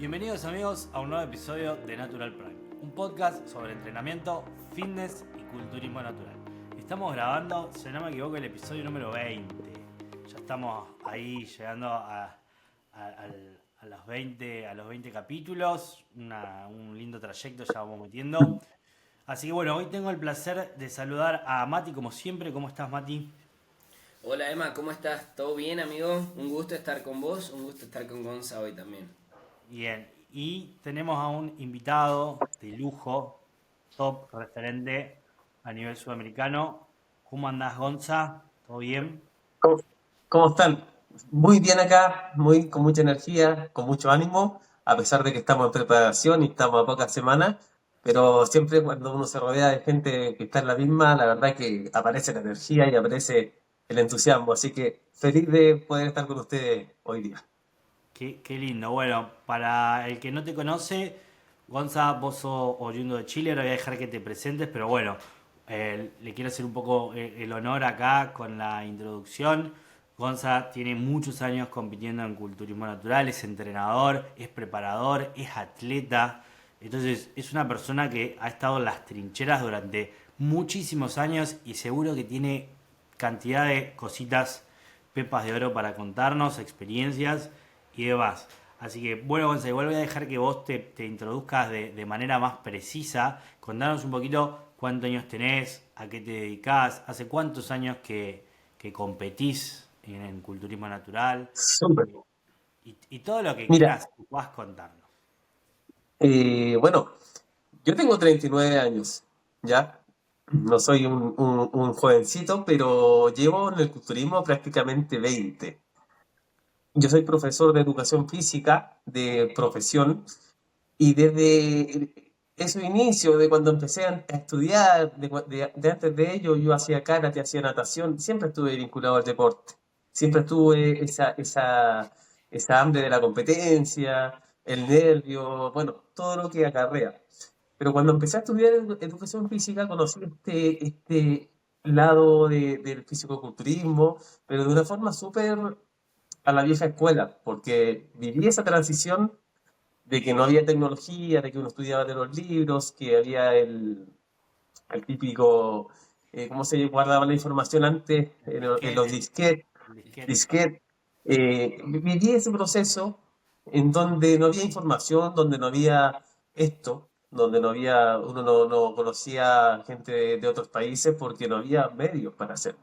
Bienvenidos amigos a un nuevo episodio de Natural Prime, un podcast sobre entrenamiento, fitness y culturismo natural. Estamos grabando, si no me equivoco, el episodio número 20. Ya estamos ahí llegando a los 20 capítulos, un lindo trayecto ya vamos metiendo. Así que bueno, hoy tengo el placer de saludar a Mati como siempre. ¿Cómo estás, Mati? Hola Emma, ¿cómo estás? ¿Todo bien, amigo? Un gusto estar con vos, un gusto estar con Gonza hoy también. Bien, y tenemos a un invitado de lujo, top referente a nivel sudamericano. ¿Cómo andás, Gonza? ¿Todo bien? ¿Cómo, cómo están? Muy bien acá, con mucha energía, con mucho ánimo, a pesar de que estamos en preparación y estamos a pocas semanas, pero siempre cuando uno se rodea de gente que está en la misma, la verdad que aparece la energía y aparece el entusiasmo, así que feliz de poder estar con ustedes hoy día. Qué lindo. Bueno, para el que no te conoce, Gonza, vos sos oriundo de Chile, ahora voy a dejar que te presentes, pero bueno, le quiero hacer un poco el honor acá con la introducción. Gonza tiene muchos años compitiendo en culturismo natural, es entrenador, es preparador, es atleta. Entonces es una persona que ha estado en las trincheras durante muchísimos años y seguro que tiene cantidad de cositas, pepas de oro para contarnos, experiencias y demás. Así que, bueno, Gonzalo, igual voy a dejar que vos te introduzcas de manera más precisa. Contanos un poquito cuántos años tenés, a qué te dedicás, hace cuántos años que competís en culturismo natural Súper. y todo lo que Mira, quieras que puedas contarnos. bueno, yo tengo 39 años, ¿ya? No soy un jovencito, pero llevo en el culturismo prácticamente 20. Yo soy profesor de educación física de profesión y desde ese inicio, de cuando empecé a estudiar, de antes de ello, yo hacía karate, hacía natación, siempre estuve vinculado al deporte. Siempre tuve esa hambre de la competencia, el nervio, bueno, todo lo que acarrea. Pero cuando empecé a estudiar educación física, conocí este lado del fisicoculturismo, pero de una forma súper a la vieja escuela, porque viví esa transición de que no había tecnología, de que uno estudiaba de los libros, que había el típico, cómo se guardaba la información antes en los Disquete, disquetes. el disquete. Disquete. Viví ese proceso en donde no había información, donde no había esto, donde no había, uno no conocía gente de otros países porque no había medios para hacerlo.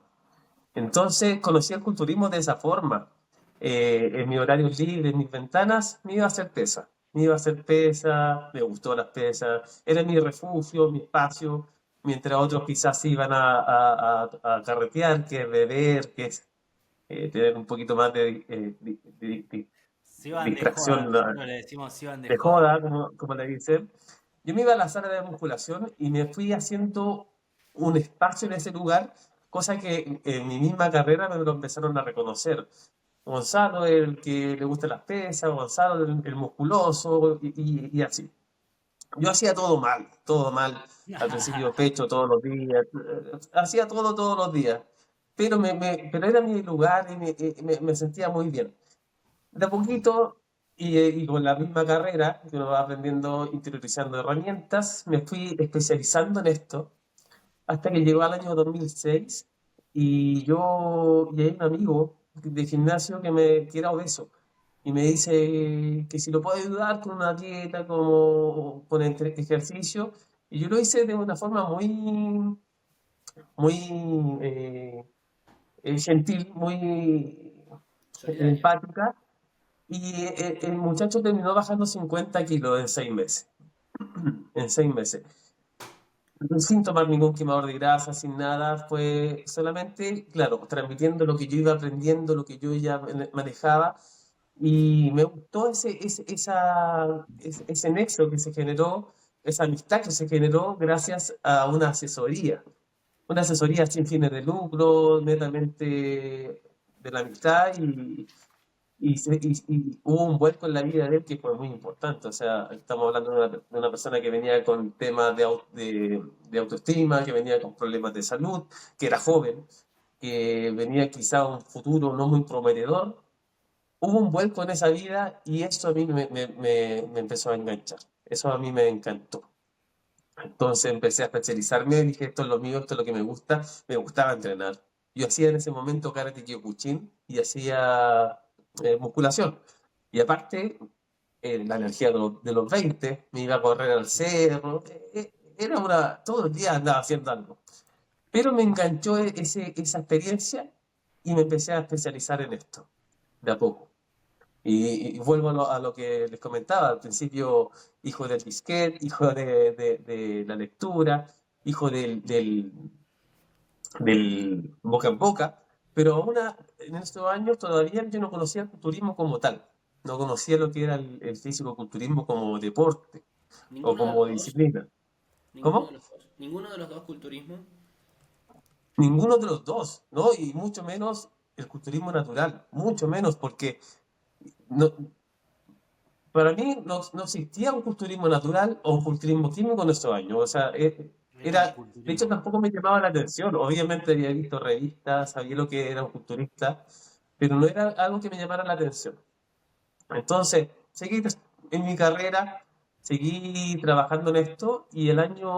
Entonces conocí el culturismo de esa forma. En mi horario libre, en mis ventanas, me iba a hacer pesa. Me iba a hacer pesa, me gustó las pesas, era mi refugio, mi espacio, mientras otros quizás iban a carretear, que es beber, que es tener un poquito más de Se iban de joda, distracción, nosotros le decimos se iban de de joda. joda, como le dicen. Yo me iba a la sala de musculación y me fui haciendo un espacio en ese lugar, cosa que en mi misma carrera me lo empezaron a reconocer. Gonzalo, el que le gusta las pesas, Gonzalo, el musculoso, y así. Yo hacía todo mal. Al principio pecho todos los días, hacía todo todos los días, pero era mi lugar y me sentía muy bien. De a poquito y con la misma carrera que uno va aprendiendo, interiorizando herramientas, me fui especializando en esto hasta que llegó al año 2006 y hay un amigo de gimnasio que era obeso y me dice que si lo puedo ayudar con una dieta, como con ejercicio, y yo lo hice de una forma muy gentil, muy Solidario. empática, y el muchacho terminó bajando 50 kilos en 6 meses. En 6 meses. Sin tomar ningún quemador de grasa, sin nada, fue solamente, claro, transmitiendo lo que yo iba aprendiendo, lo que yo ya manejaba, y me gustó ese nexo que se generó, esa amistad que se generó gracias a una asesoría sin fines de lucro, netamente de la amistad, y hubo un vuelco en la vida de él que fue muy importante. O sea, estamos hablando de una persona que venía con temas de autoestima, que venía con problemas de salud, que era joven, que venía quizá a un futuro no muy prometedor, hubo un vuelco en esa vida y eso a mí me empezó a enganchar. Eso a mí me encantó. Entonces empecé a especializarme, dije, esto es lo mío, esto es lo que me gusta. Me gustaba entrenar. Yo hacía en ese momento karate kyokushin y hacía musculación. Y aparte, la energía de los 20, me iba a correr al cerro. Era todo el día andaba haciendo algo. Pero me enganchó esa experiencia y me empecé a especializar en esto, de a poco. Y vuelvo a lo que les comentaba al principio, hijo del disquete, hijo de la lectura, hijo del boca en boca, pero aún en estos años todavía yo no conocía el culturismo como tal, no conocía lo que era el físico-culturismo como deporte o Ninguno de como los dos, disciplina. ninguno de ¿Cómo? los dos, ninguno de los dos culturismo. Ninguno de los dos, ¿no? Y mucho menos el culturismo natural, mucho menos porque no, para mí no existía un culturismo natural o un culturismo químico en estos años. O sea, Era de hecho culturismo. tampoco me llamaba la atención. Obviamente había visto revistas, sabía lo que era un culturista, pero no era algo que me llamara la atención. Entonces, seguí en mi carrera, seguí trabajando en esto y el año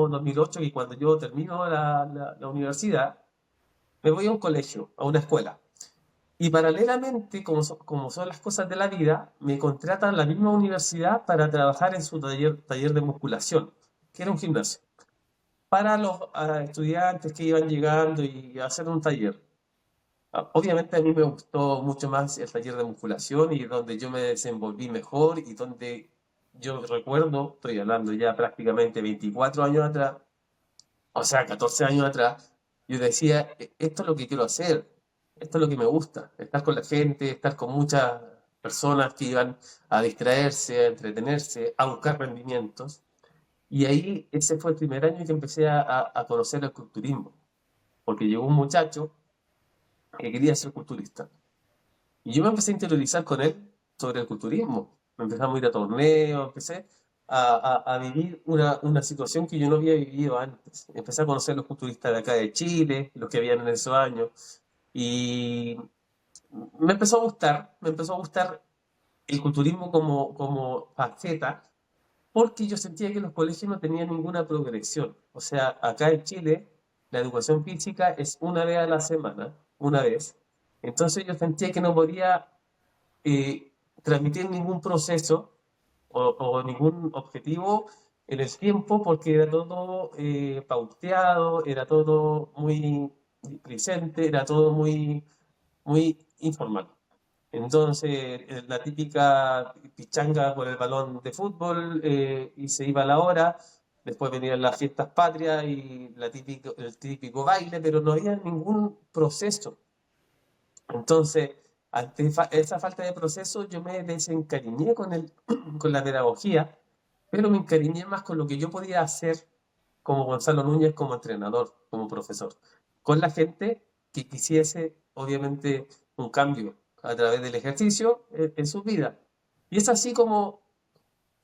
2008, que cuando yo termino la universidad, me voy a un colegio, a una escuela. Y paralelamente, como son las cosas de la vida, me contratan la misma universidad para trabajar en su taller de musculación, que era un gimnasio, para los estudiantes que iban llegando y hacer un taller. Obviamente a mí me gustó mucho más el taller de musculación y donde yo me desenvolví mejor y donde yo recuerdo, estoy hablando ya prácticamente 24 años atrás, o sea, 14 años atrás, yo decía, Esto es lo que quiero hacer, esto es lo que me gusta, estar con la gente, estar con muchas personas que iban a distraerse, a entretenerse, a buscar rendimientos. Y ahí ese fue el primer año que empecé a conocer el culturismo, porque llegó un muchacho que quería ser culturista. Y yo me empecé a interiorizar con él sobre el culturismo. Me empezamos a ir a torneos, empecé a vivir una situación que yo no había vivido antes. Empecé a conocer los culturistas de acá de Chile, los que habían en esos años, y me empezó a gustar el culturismo como faceta, porque yo sentía que los colegios no tenían ninguna progresión. O sea, acá en Chile, la educación física es una vez a la semana, una vez. Entonces yo sentía que no podía transmitir ningún proceso o ningún objetivo en el tiempo porque era todo pauteado, era todo muy presente, era todo muy informal. Entonces, la típica pichanga por el balón de fútbol y se iba a la hora, después venían las fiestas patrias y el típico baile, pero no había ningún proceso. Entonces, ante esa falta de proceso, yo me desencariñé con la pedagogía, pero me encariñé más con lo que yo podía hacer como Gonzalo Núñez, como entrenador, como profesor, con la gente que quisiese, obviamente, un cambio a través del ejercicio en su vida. Y es así como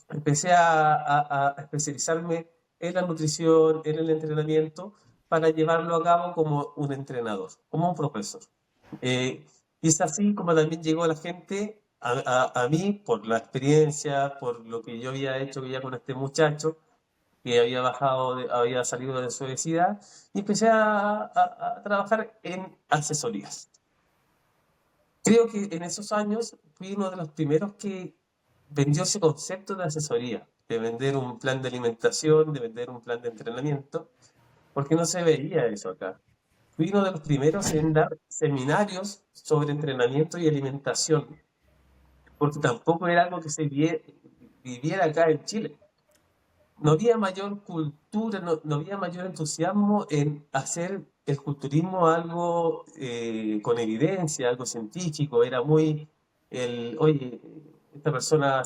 empecé a especializarme en la nutrición, en el entrenamiento, para llevarlo a cabo como un entrenador, como un profesor. Eh, y es así como también llegó la gente a mí por la experiencia, por lo que yo había hecho ya con este muchacho, que había había salido de su obesidad, y empecé a trabajar en asesorías. Creo que en esos años fui uno de los primeros que vendió ese concepto de asesoría, de vender un plan de alimentación, de vender un plan de entrenamiento, porque no se veía eso acá. Fui uno de los primeros en dar seminarios sobre entrenamiento y alimentación, porque tampoco era algo que viviera acá en Chile. No había mayor cultura, no había mayor entusiasmo en hacer el culturismo algo con evidencia, algo científico. Era muy oye, esta persona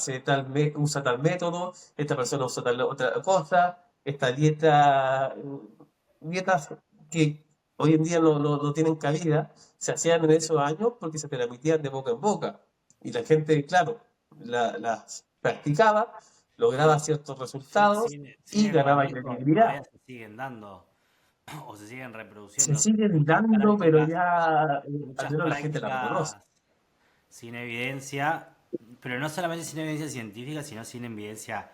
usa tal método, esta persona usa tal otra cosa, esta dietas que hoy en día no tienen cabida, se hacían en esos años porque se transmitían de boca en boca. Y la gente, claro, las practicaba, lograba ciertos resultados Sin y ir más ganaba lejos, credibilidad. todavía se siguen dando o se siguen Se reproduciendo siguen muchas dando, pero prácticas, ya al muchas menos la gente la prácticas, reconoce. sin evidencia, pero no solamente sin evidencia científica, sino sin evidencia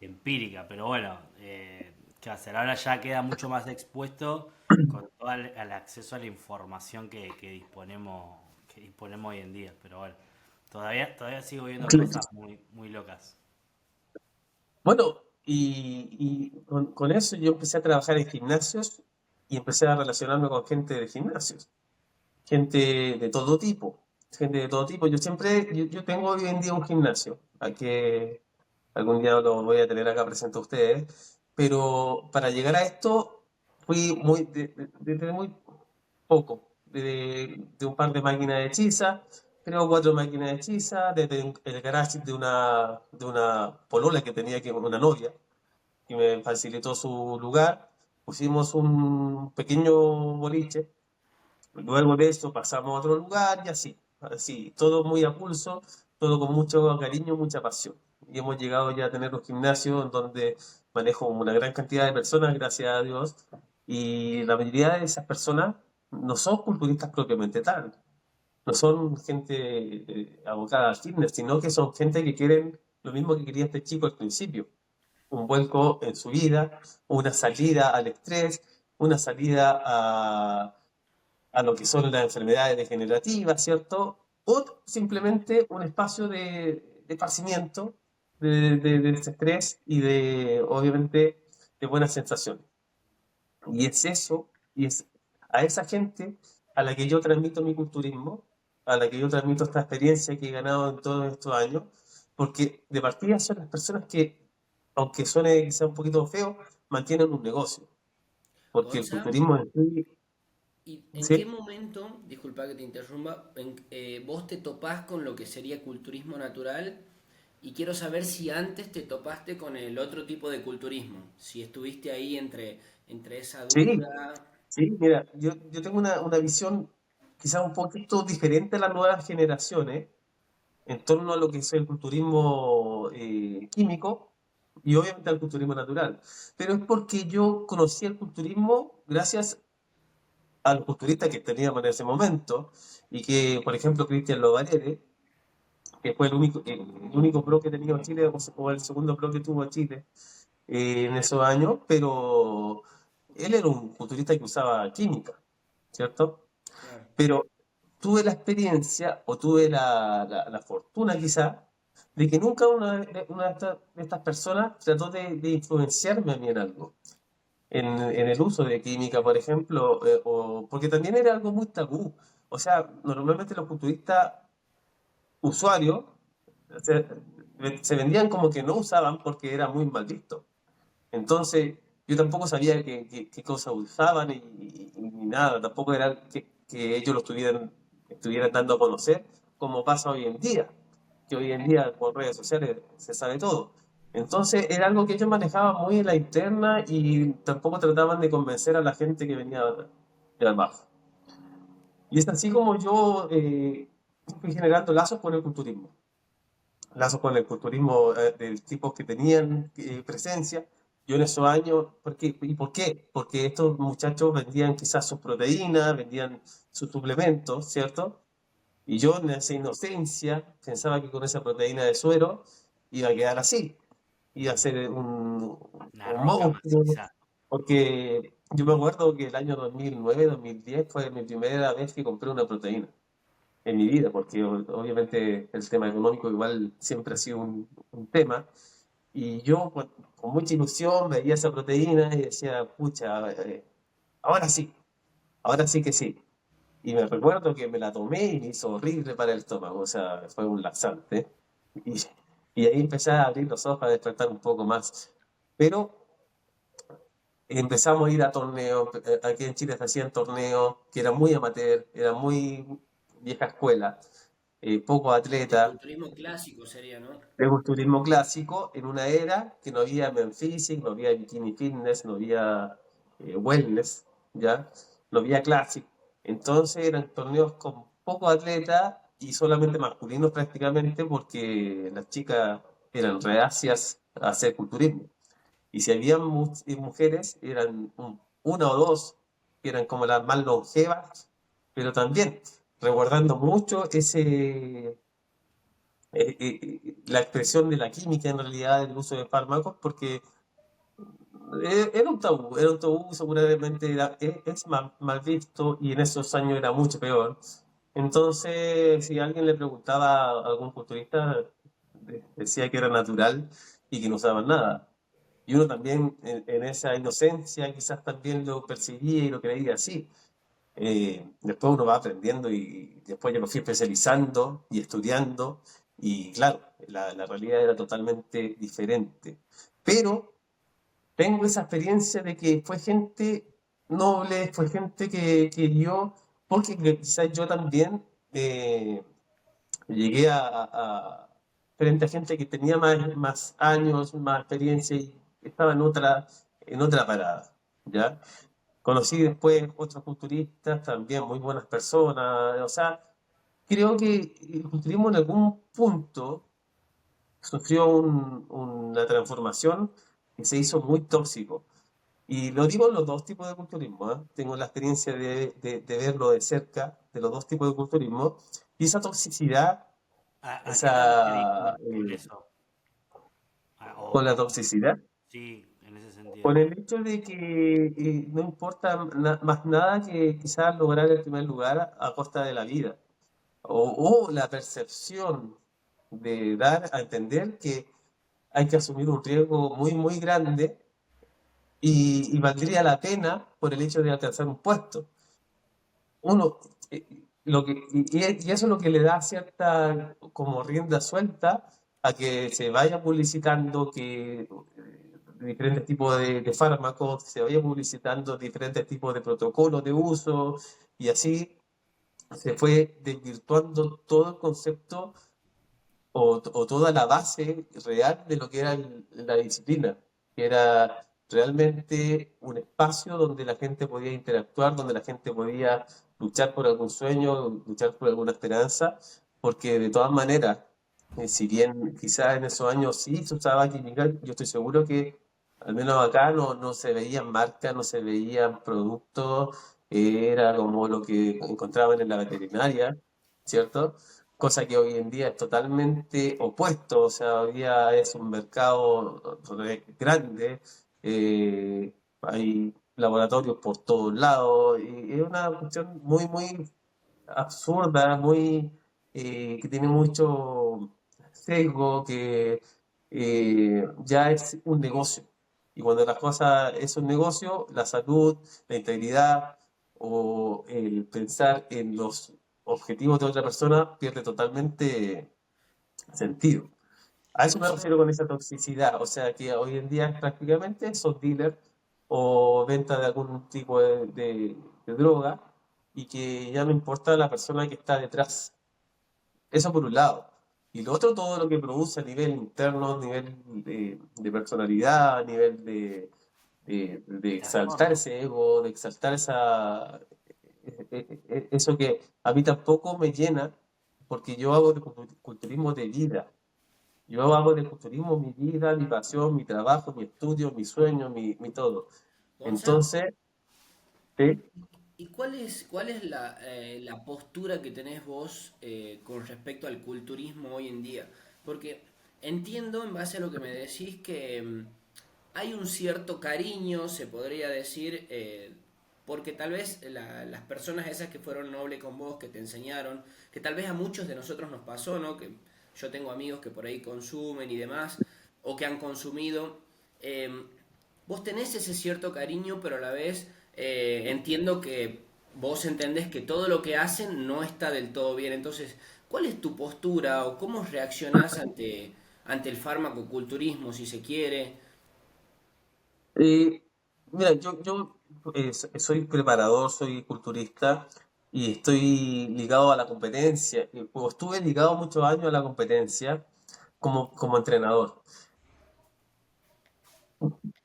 empírica. Pero bueno, ¿qué hacer? Ahora ya queda mucho más expuesto con todo el acceso a la información que disponemos hoy en día. Pero bueno, todavía sigo viendo cosas muy locas. Bueno, y con eso yo empecé a trabajar en gimnasios y empecé a relacionarme con gente de gimnasios, gente de todo tipo, gente de todo tipo. Yo tengo hoy en día un gimnasio, a que algún día lo voy a tener acá presente a ustedes, pero para llegar a esto fui desde muy poco, de un par de máquinas de hechiza, creo cuatro máquinas de hechiza, desde el garage de una polola que tenía, que una novia, que me facilitó su lugar, pusimos un pequeño boliche, luego de eso pasamos a otro lugar y así, todo muy a pulso, todo con mucho cariño, mucha pasión. Y hemos llegado ya a tener un gimnasio en donde manejo una gran cantidad de personas, gracias a Dios, y la mayoría de esas personas no son culturistas propiamente tal, no son gente abocada al fitness, sino que son gente que quieren lo mismo que quería este chico al principio, un vuelco en su vida, una salida al estrés, una salida a lo que son las enfermedades degenerativas, ¿cierto? O simplemente un espacio de esparcimiento, de desestrés y obviamente, de buenas sensaciones. Y es eso, y es a esa gente a la que yo transmito mi culturismo, a la que yo transmito esta experiencia que he ganado en todos estos años, porque de partida son las personas que, aunque suene quizá un poquito feo, mantienen un negocio, porque el Gonza, culturismo en sí, ¿y en qué ¿sí? momento, disculpa que te interrumpa, vos te topás con lo que sería culturismo natural? Y quiero saber si antes te topaste con el otro tipo de culturismo, si estuviste ahí entre esa Sí, duda. sí, mira, yo tengo una visión quizás un poquito diferente a las nuevas generaciones en torno a lo que es el culturismo químico y obviamente al culturismo natural. Pero es porque yo conocí el culturismo gracias a los culturistas que teníamos en ese momento y que, por ejemplo, Cristian Lovarere, que fue el único pro que tenía Chile, o el segundo pro que tuvo Chile en esos años, pero él era un culturista que usaba química, ¿cierto? Claro. Pero tuve la experiencia o tuve la fortuna quizá de que nunca una de estas personas trató de influenciarme a mí en algo. En el uso de química, por ejemplo, porque también era algo muy tabú. O sea, normalmente los culturistas usuarios se, se vendían como que no usaban porque era muy mal visto. Entonces, yo tampoco sabía qué cosas usaban ni nada, tampoco era que ellos lo estuvieran dando a conocer, como pasa hoy en día, que hoy en día por redes sociales se sabe todo. Entonces, era algo que ellos manejaban muy en la interna y tampoco trataban de convencer a la gente que venía de abajo. Y es así como yo fui generando lazos con el culturismo de tipos que tenían presencia. Yo en esos años, ¿y por qué? Porque estos muchachos vendían quizás sus proteínas, vendían sus suplementos, ¿cierto? Y yo en esa inocencia pensaba que con esa proteína de suero iba a quedar así, iba a ser Una un roca monstruo, maciza. porque yo me acuerdo que el año 2009, 2010 fue mi primera vez que compré una proteína en mi vida, porque obviamente el tema económico igual siempre ha sido un tema. Y yo con mucha ilusión veía esa proteína y decía, pucha, ahora sí, ahora sí que sí. Y me recuerdo que me la tomé y me hizo horrible para el estómago, o sea, fue un laxante. Y, y ahí empecé a abrir los ojos, a despertar un poco más. Pero empezamos a ir a torneos, aquí en Chile se hacían torneos que eran muy amateur, eran muy vieja escuela, pocos De atletas, culturismo clásico sería, ¿no? de culturismo clásico, en una era que no había Men Physique, no había Bikini Fitness, no había Wellness, ¿ya? No había Classic. Entonces eran torneos con pocos atletas y solamente masculinos prácticamente porque las chicas eran reacias a hacer culturismo. Y si había mujeres, eran una o dos, que eran como las más longevas, pero también. resguardando mucho la expresión de la química en realidad del uso de fármacos, porque era un tabú, seguramente es mal visto y en esos años era mucho peor. Entonces, si alguien le preguntaba a algún culturista, decía que era natural y que no usaban nada. Y uno también en esa inocencia quizás también lo percibía y lo creía así. Después uno va aprendiendo y después yo me fui especializando y estudiando y claro, la realidad era totalmente diferente. Pero tengo esa experiencia de que fue gente noble, fue gente que yo, porque quizás yo también llegué frente a gente que tenía más años, más experiencia y estaba en otra parada, ¿ya? Conocí después otros culturistas, también muy buenas personas, o sea, creo que el culturismo en algún punto sufrió una transformación que se hizo muy tóxico. Y lo digo en los dos tipos de culturismo, ¿eh? Tengo la experiencia de verlo de cerca, de los dos tipos de culturismo, y esa toxicidad, A qué te referís esa, con eso? con la toxicidad, Sí, en ese sentido. con el hecho de que no importa más nada que quizás lograr el primer lugar a costa de la vida, o la percepción de dar a entender que hay que asumir un riesgo muy, muy grande y valdría la pena por el hecho de alcanzar un puesto. Uno, y eso es lo que le da cierta como rienda suelta a que se vaya publicitando que diferentes tipos de fármacos, se vaya publicitando diferentes tipos de protocolos de uso y así se fue desvirtuando todo el concepto o toda la base real de lo que era la disciplina, que era realmente un espacio donde la gente podía interactuar, donde la gente podía luchar por algún sueño, luchar por alguna esperanza, porque de todas maneras, si bien quizás en esos años sí se usaba química, yo estoy seguro que al menos acá no se veían marcas, no se veían productos, era como lo que encontraban en la veterinaria, ¿cierto? Cosa que hoy en día es totalmente opuesto, o sea, hoy día es un mercado grande, hay laboratorios por todos lados, y es una cuestión muy, muy absurda, que tiene mucho sesgo, que ya es un negocio. Y cuando las cosas es un negocio, la salud, la integridad o el pensar en los objetivos de otra persona pierde totalmente sentido. A eso Vos me sabés, refiero con esa toxicidad, o sea que hoy en día prácticamente son dealers o venta de algún tipo de droga y que ya no importa la persona que está detrás. Eso por un lado. Y lo otro, todo lo que produce a nivel interno, a nivel de personalidad, a nivel de De exaltar trastorno. ese ego, de exaltar eso que a mí tampoco me llena, porque yo hago de culturismo de vida. Yo hago de culturismo mi vida, mi pasión, mi trabajo, mi estudio, mi sueño, mi todo. Gonza, Entonces, sí, ¿y cuál es la postura que tenés vos con respecto al culturismo hoy en día? Porque entiendo, en base a lo que me decís, que hay un cierto cariño, se podría decir, porque tal vez las personas esas que fueron nobles con vos, que te enseñaron, que tal vez a muchos de nosotros nos pasó, ¿no? Que yo tengo amigos que por ahí consumen y demás, o que han consumido. eh, Vos tenés ese cierto cariño, pero a la vez entiendo que vos entendés que todo lo que hacen no está del todo bien. Entonces, ¿cuál es tu postura o cómo reaccionás ante el farmacoculturismo, si se quiere? Eh, mira, yo soy preparador, soy culturista y estoy ligado a la competencia. O estuve ligado muchos años a la competencia como entrenador.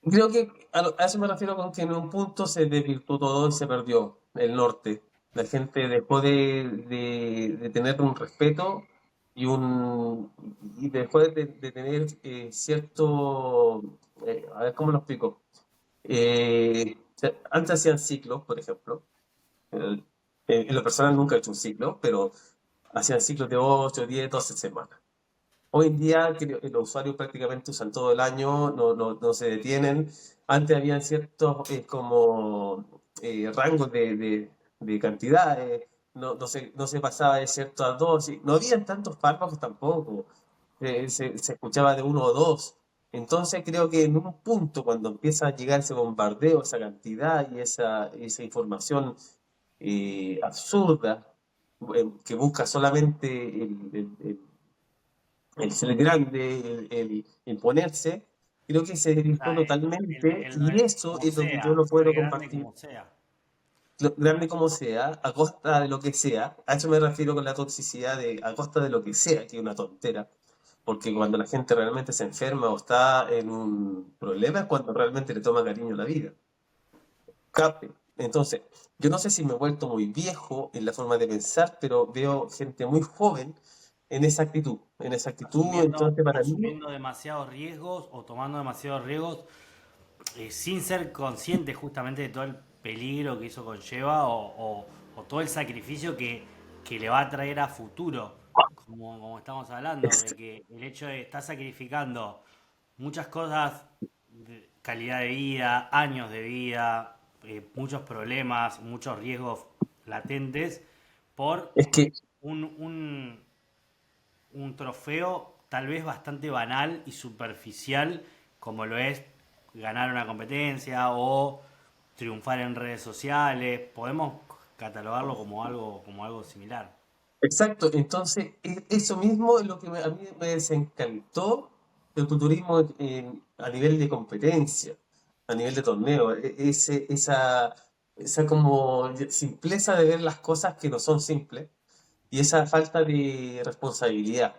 Creo que a eso me refiero con que en un punto se desvirtuó todo y se perdió el norte. La gente dejó de tener un respeto y dejó de tener cierto, a ver cómo lo explico. Antes hacían ciclos, por ejemplo. En lo personal nunca he hecho un ciclo, pero hacían ciclos de 8, 10, 12 semanas. Hoy en día creo que los usuarios prácticamente usan todo el año, no se detienen. Antes habían ciertos como rangos de cantidades, no se pasaba de ciertas dosis, no habían tantos fármacos tampoco, se escuchaba de uno o dos. Entonces creo que en un punto, cuando empieza a llegar ese bombardeo, esa cantidad y esa información absurda, que busca solamente el ser grande, el imponerse, creo que se desvirtuó Ah, totalmente y eso como es lo que yo sea, no ser puedo grande compartir, como sea. grande como sea, a costa de lo que sea. A eso me refiero con la toxicidad de a costa de lo que sea, que es una tontera. Porque cuando la gente realmente se enferma o está en un problema es cuando realmente le toma cariño a la vida. Cape. Entonces, yo no sé si me he vuelto muy viejo en la forma de pensar, pero veo gente muy joven en esa actitud, entonces para mí, Asumiendo demasiados riesgos o tomando demasiados riesgos sin ser consciente justamente de todo el peligro que eso conlleva o todo el sacrificio que le va a traer a futuro, como estamos hablando, de que el hecho de estar sacrificando muchas cosas, calidad de vida, años de vida, muchos problemas, muchos riesgos latentes, por es que un, un, un trofeo tal vez bastante banal y superficial como lo es ganar una competencia o triunfar en redes sociales. Podemos catalogarlo como algo similar. exacto, entonces eso mismo es lo que a mí me desencantó del culturismo a nivel de competencia, a nivel de torneo, esa como simpleza de ver las cosas que no son simples y esa falta de responsabilidad.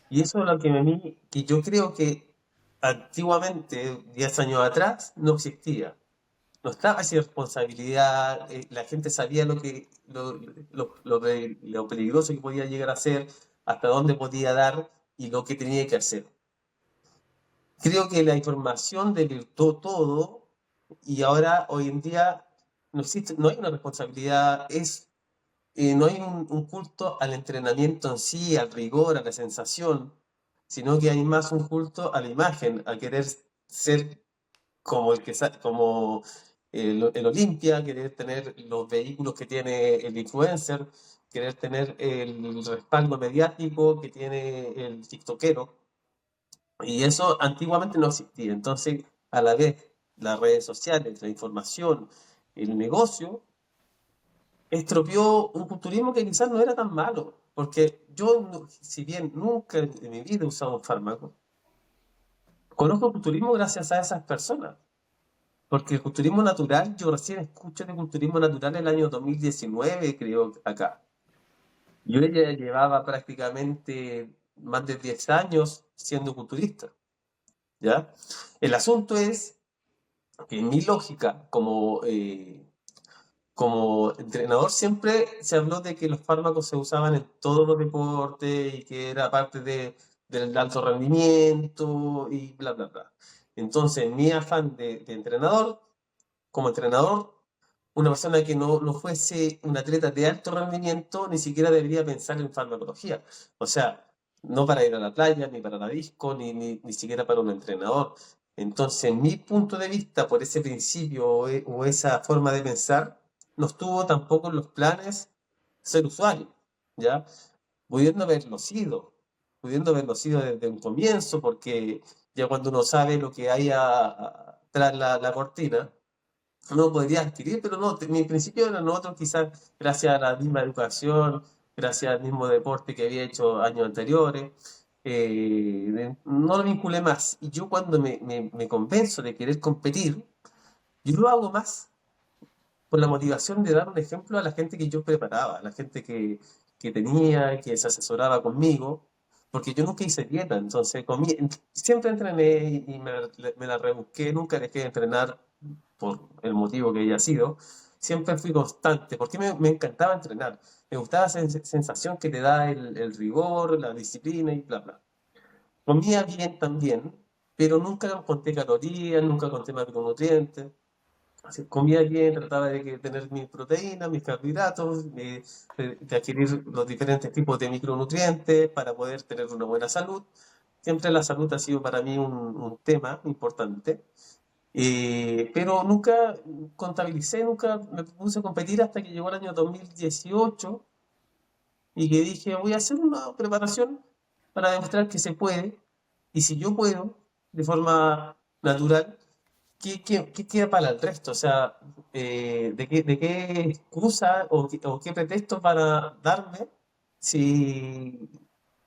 Y eso es lo que a mí, que yo creo que antiguamente, 10 años atrás, no existía. No estaba esa responsabilidad, la gente sabía lo peligroso que podía llegar a ser, hasta dónde podía dar y lo que tenía que hacer. Creo que la información desvirtuó todo y ahora, hoy en día, no existe, no hay una responsabilidad, no hay un culto al entrenamiento en sí, al rigor, a la sensación, sino que hay más un culto a la imagen, a querer ser como como el Olimpia, querer tener los vehículos que tiene el influencer, querer tener el respaldo mediático que tiene el tiktokero. Y eso antiguamente no existía. Entonces, a la vez, las redes sociales, la información, el negocio, estropeó un culturismo que quizás no era tan malo. Porque yo, si bien nunca en mi vida he usado un fármaco, conozco el culturismo gracias a esas personas. Porque el culturismo natural, yo recién escucho de culturismo natural el año 2019, creo, acá. Yo ya llevaba prácticamente más de 10 años siendo culturista, ¿ya? El asunto es que en mi lógica, como entrenador, siempre se habló de que los fármacos se usaban en todos los deportes y que era parte del alto rendimiento y bla, bla, bla. Entonces, mi afán de entrenador, como entrenador, una persona que no fuese un atleta de alto rendimiento ni siquiera debería pensar en farmacología. O sea, no para ir a la playa, ni para la disco, ni siquiera para un entrenador. Entonces, mi punto de vista, por ese principio o esa forma de pensar, no estuvo tampoco en los planes ser usuario, ¿ya? Pudiendo haberlo sido, pudiendo haberlo sido desde un comienzo, porque ya cuando uno sabe lo que hay tras la cortina, uno podría adquirir, pero no, mi principio eran otros, quizás gracias a la misma educación, gracias al mismo deporte que había hecho años anteriores, no lo vinculé más. Y yo cuando me convenzo de querer competir, yo lo hago más por la motivación de dar un ejemplo a la gente que yo preparaba, a la gente que tenía, que se asesoraba conmigo, porque yo nunca hice dieta, entonces siempre entrené y me la rebusqué, nunca dejé de entrenar por el motivo que haya sido, siempre fui constante, porque me encantaba entrenar, me gustaba esa sensación que te da el rigor, la disciplina y bla, bla. Comía bien también, pero nunca conté calorías, nunca conté macronutrientes, Comía bien, trataba de tener mis proteínas, mis carbohidratos, de adquirir los diferentes tipos de micronutrientes para poder tener una buena salud. Siempre la salud ha sido para mí un tema importante. Pero nunca contabilicé, nunca me puse a competir hasta que llegó el año 2018 y que dije, voy a hacer una preparación para demostrar que se puede. Y si yo puedo, de forma natural, ¿qué queda para el resto? O sea, ¿de qué excusa o qué pretexto para darme si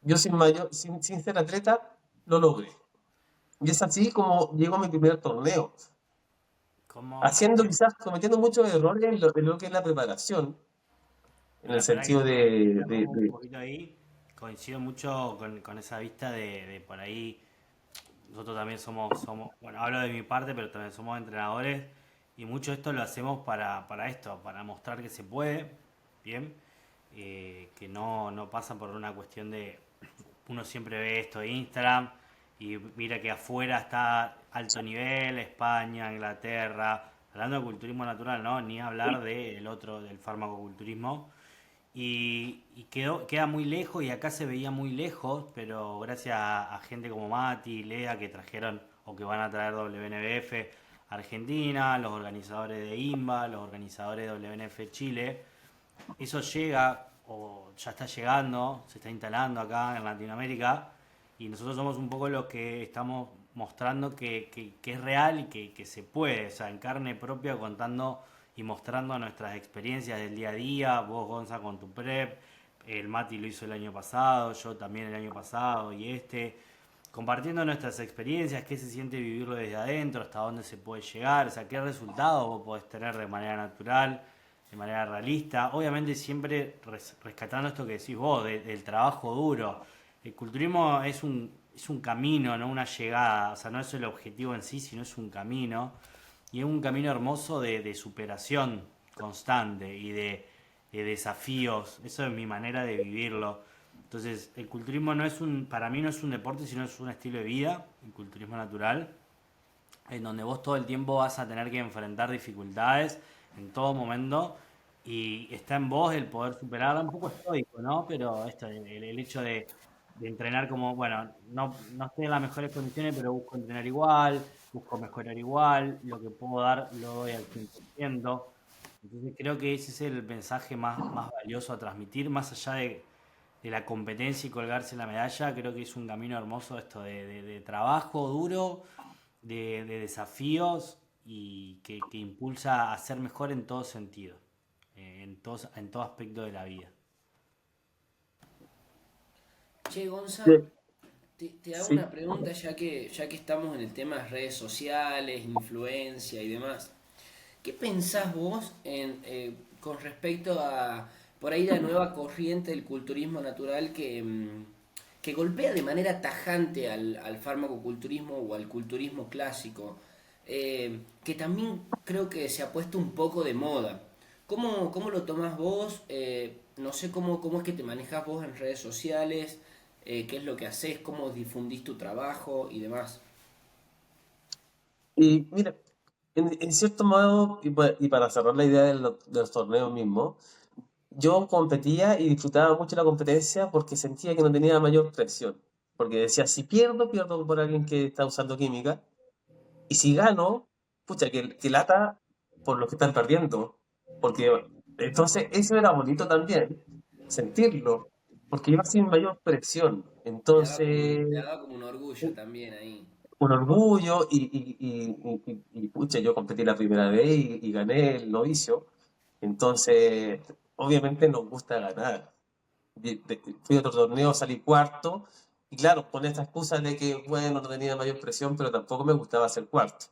yo sin ser atleta lo logré? Y es así como llegó a mi primer torneo, ¿Cómo? haciendo quizás, cometiendo muchos errores en lo que es la preparación, en el Para que sentido interrumpa un poquito ahí, coincido mucho con esa vista de por ahí. Nosotros también bueno, hablo de mi parte, pero también somos entrenadores y mucho esto lo hacemos para esto, para mostrar que se puede, ¿bien? Que no pasa por una cuestión de, uno siempre ve esto de Instagram y mira que afuera está alto nivel, España, Inglaterra, hablando de culturismo natural, ¿no? Ni hablar del otro, del farmacoculturismo. Queda muy lejos y acá se veía muy lejos, pero gracias a gente como Mati, Lea, que trajeron o que van a traer WNBF Argentina, los organizadores de IMBA, los organizadores de WNF Chile, eso llega o ya está llegando, se está instalando acá en Latinoamérica y nosotros somos un poco los que estamos mostrando que es real y que se puede, o sea, en carne propia contando y mostrando nuestras experiencias del día a día, vos Gonza con tu prep, el Mati lo hizo el año pasado, yo también el año pasado y compartiendo nuestras experiencias, qué se siente vivirlo desde adentro, hasta dónde se puede llegar, o sea, qué resultados vos podés tener de manera natural, de manera realista. Obviamente siempre rescatando esto que decís vos, del trabajo duro. El culturismo es un camino, no una llegada, o sea, no es el objetivo en sí, sino es un camino. Y es un camino hermoso de superación constante y de desafíos. Eso es mi manera de vivirlo. Entonces, el culturismo para mí no es un deporte, sino es un estilo de vida, el culturismo natural, en donde vos todo el tiempo vas a tener que enfrentar dificultades en todo momento y está en vos el poder superarla. Un poco estoico, ¿no? Pero esto, el hecho de entrenar como, bueno, no estoy en las mejores condiciones, pero busco entrenar igual, busco mejorar igual, lo que puedo dar lo doy al 100%. Entonces creo que ese es el mensaje más valioso a transmitir, más allá de la competencia y colgarse la medalla, creo que es un camino hermoso esto de trabajo duro, de desafíos y que impulsa a ser mejor en todo sentido, en todo aspecto de la vida. Che, Gonza, Sí, te hago sí. una pregunta ya que estamos en el tema de redes sociales, influencia y demás. ¿Qué pensás vos con respecto a por ahí la nueva corriente del culturismo natural que golpea de manera tajante al farmacoculturismo o al culturismo clásico? Que también creo que se ha puesto un poco de moda. ¿Cómo lo tomás vos? No sé cómo es que te manejas vos en redes sociales, qué es lo que haces, cómo difundís tu trabajo y demás. Y mira, en cierto modo, y para cerrar la idea de los torneos mismos, yo competía y disfrutaba mucho la competencia porque sentía que no tenía mayor presión. Porque decía, si pierdo, pierdo por alguien que está usando química. Y si gano, pucha, que lata por los que están perdiendo. Porque entonces eso era bonito también, sentirlo, porque iba sin mayor presión. Entonces, Te daba como un orgullo también ahí. un orgullo pucha, yo competí la primera vez y gané el novicio. Entonces, obviamente nos gusta ganar. Fui a otro torneo, salí cuarto. Y claro, con esta excusa de que, bueno, no tenía mayor presión, pero tampoco me gustaba ser cuarto.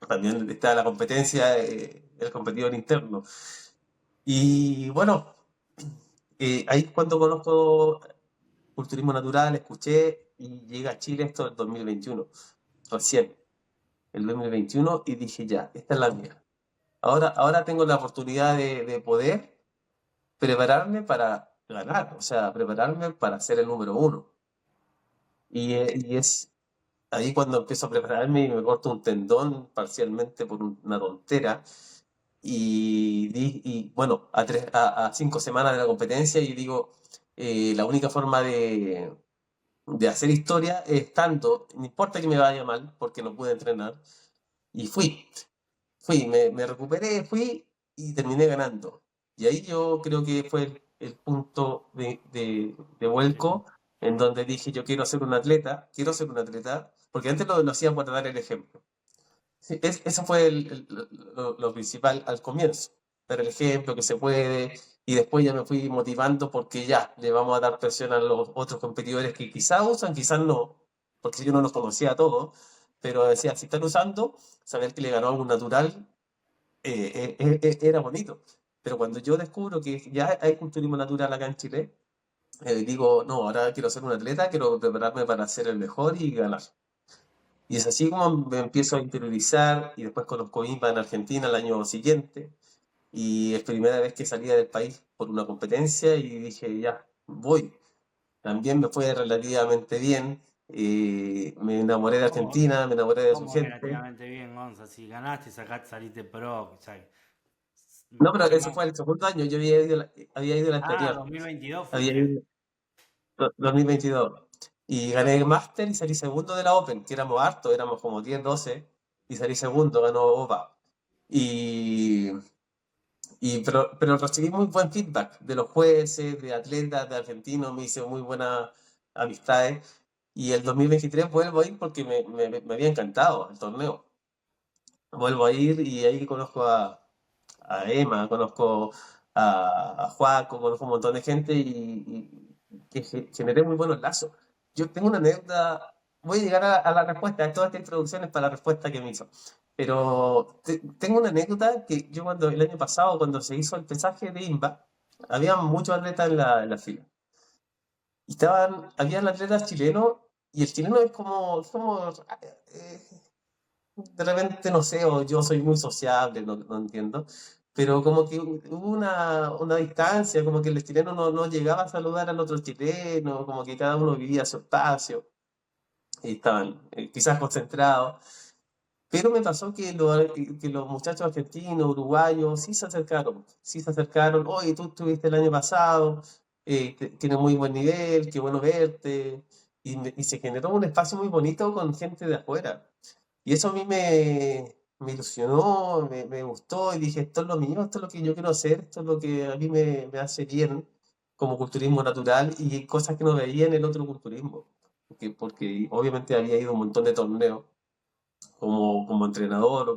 También está la competencia, el competidor interno. Y bueno, ahí cuando conozco culturismo natural, escuché y llega a Chile esto del 2021, recién, el 2021, y dije ya, esta es la mía. Ahora tengo la oportunidad de poder prepararme para ganar, o sea, prepararme para ser el número uno. Y es ahí cuando empiezo a prepararme y me corto un tendón parcialmente por una tontera. Y bueno, a 5 semanas de la competencia y digo, la única forma de hacer historia es tanto, no importa que me vaya mal, porque no pude entrenar, y me recuperé, fui y terminé ganando. Y ahí yo creo que fue el punto de Sí, vuelco en donde dije, yo quiero ser un atleta, porque antes lo hacía por dar el ejemplo. Sí, eso fue lo principal al comienzo, dar el ejemplo que se puede, y después ya me fui motivando porque ya le vamos a dar presión a los otros competidores que quizás usan, quizás no, porque yo no los conocía a todos, pero decía, si están usando, saber que le ganó a un natural era bonito. Pero cuando yo descubro que ya hay culturismo natural acá en Chile, digo, no, ahora quiero ser un atleta, quiero prepararme para ser el mejor y ganar. Y es así como me empiezo a interiorizar y después conozco INPA en Argentina el año siguiente y es primera vez que salía del país por una competencia y dije, ya, voy. También me fue relativamente bien, me enamoré de ¿Cómo, Argentina, me enamoré de su cómo gente. relativamente bien, Gonza? Si ganaste, sacaste, saliste pro, o sea, No, pero ¿qué ese más? fue el segundo año, yo había ido el Ah, anterior, 2022 había fuiste. ido 2022. Y gané el máster y salí segundo de la Open, que éramos hartos, éramos como 10 12 y salí segundo, ganó OPA. Y pero recibí muy buen feedback de los jueces, de atletas, de argentinos, me hice muy buenas amistades. Y el 2023 vuelvo a ir porque me había encantado el torneo. Vuelvo a ir y ahí conozco a Emma, conozco a Juaco, conozco un montón de gente y que generé muy buenos lazos. Yo tengo una anécdota, voy a llegar a la respuesta, toda esta introducción es para la respuesta que me hizo. Pero tengo una anécdota que yo cuando el año pasado, cuando se hizo el pesaje de INVA, había muchos atletas en la fila. Y habían atletas chilenos y el chileno es como de repente no sé, o yo soy muy sociable, no entiendo, pero como que hubo una distancia, como que el chileno no llegaba a saludar al otro chileno, como que cada uno vivía su espacio y estaban quizás concentrados. Pero me pasó que los muchachos argentinos, uruguayos, sí se acercaron, oye, tú estuviste el año pasado, tienes muy buen nivel, qué bueno verte, y se generó un espacio muy bonito con gente de afuera. Y eso a mí me ilusionó, me gustó y dije, esto es lo mío, esto es lo que yo quiero hacer, esto es lo que a mí me hace bien como culturismo natural y cosas que no veía en el otro culturismo. Porque obviamente había ido a un montón de torneos como entrenador o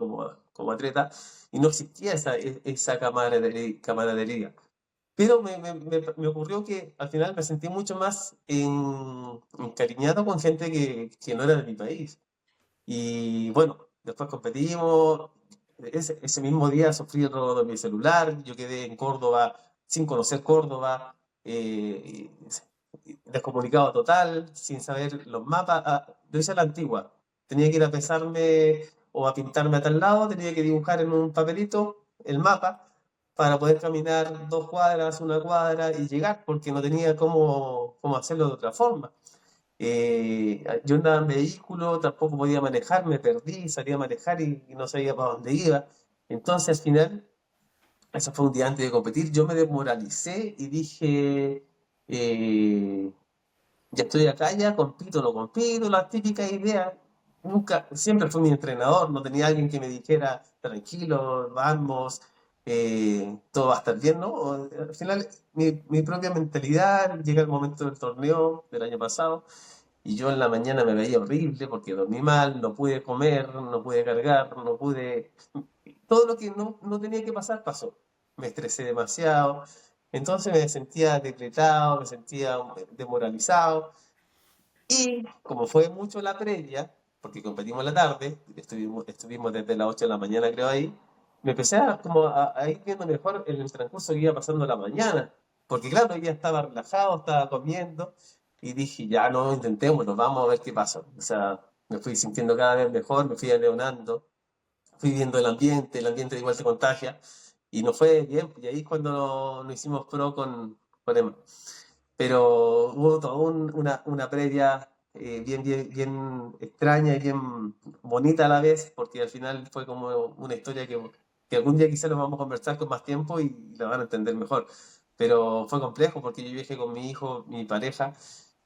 como atleta y no existía esa camaradería. Pero me ocurrió que al final me sentí mucho más encariñado con gente que no era de mi país. Y bueno, después competimos. Ese mismo día sufrí el robo de mi celular. Yo quedé en Córdoba sin conocer Córdoba, descomunicado total, sin saber los mapas. Lo hice a la antigua. Tenía que ir a pesarme o a pintarme a tal lado, tenía que dibujar en un papelito el mapa para poder caminar 2 cuadras, una cuadra y llegar, porque no tenía cómo hacerlo de otra forma. Yo andaba en vehículo, tampoco podía manejar, me perdí, salía a manejar y no sabía para dónde iba. Entonces, al final, eso fue un día antes de competir, yo me desmoralicé y dije, eh, ya estoy acá, ya compito, no compito, la típica idea. Nunca, siempre fue mi entrenador, no tenía alguien que me dijera, tranquilo, vamos, todo va a estar bien, ¿no? Al final, mi propia mentalidad, llega el momento del torneo del año pasado, y yo en la mañana me veía horrible porque dormí mal, no pude comer, no pude cargar, no pude... Todo lo que no tenía que pasar pasó. Me estresé demasiado, entonces me sentía decretado, me sentía demoralizado. Y como fue mucho la previa, porque competimos en la tarde, estuvimos desde las 8 de la mañana creo ahí, me empecé a ir viendo mejor en el transcurso que iba pasando la mañana, porque claro, ya estaba relajado, estaba comiendo, y dije, ya no, intentémoslo, vamos a ver qué pasa. O sea, me fui sintiendo cada vez mejor, me fui aleonando, fui viendo el ambiente igual se contagia, y nos fue bien, y ahí es cuando nos hicimos pro con Emma. Pero hubo toda una previa bien extraña y bien bonita a la vez, porque al final fue como una historia que algún día quizás lo vamos a conversar con más tiempo y la van a entender mejor. Pero fue complejo porque yo viajé con mi hijo, mi pareja,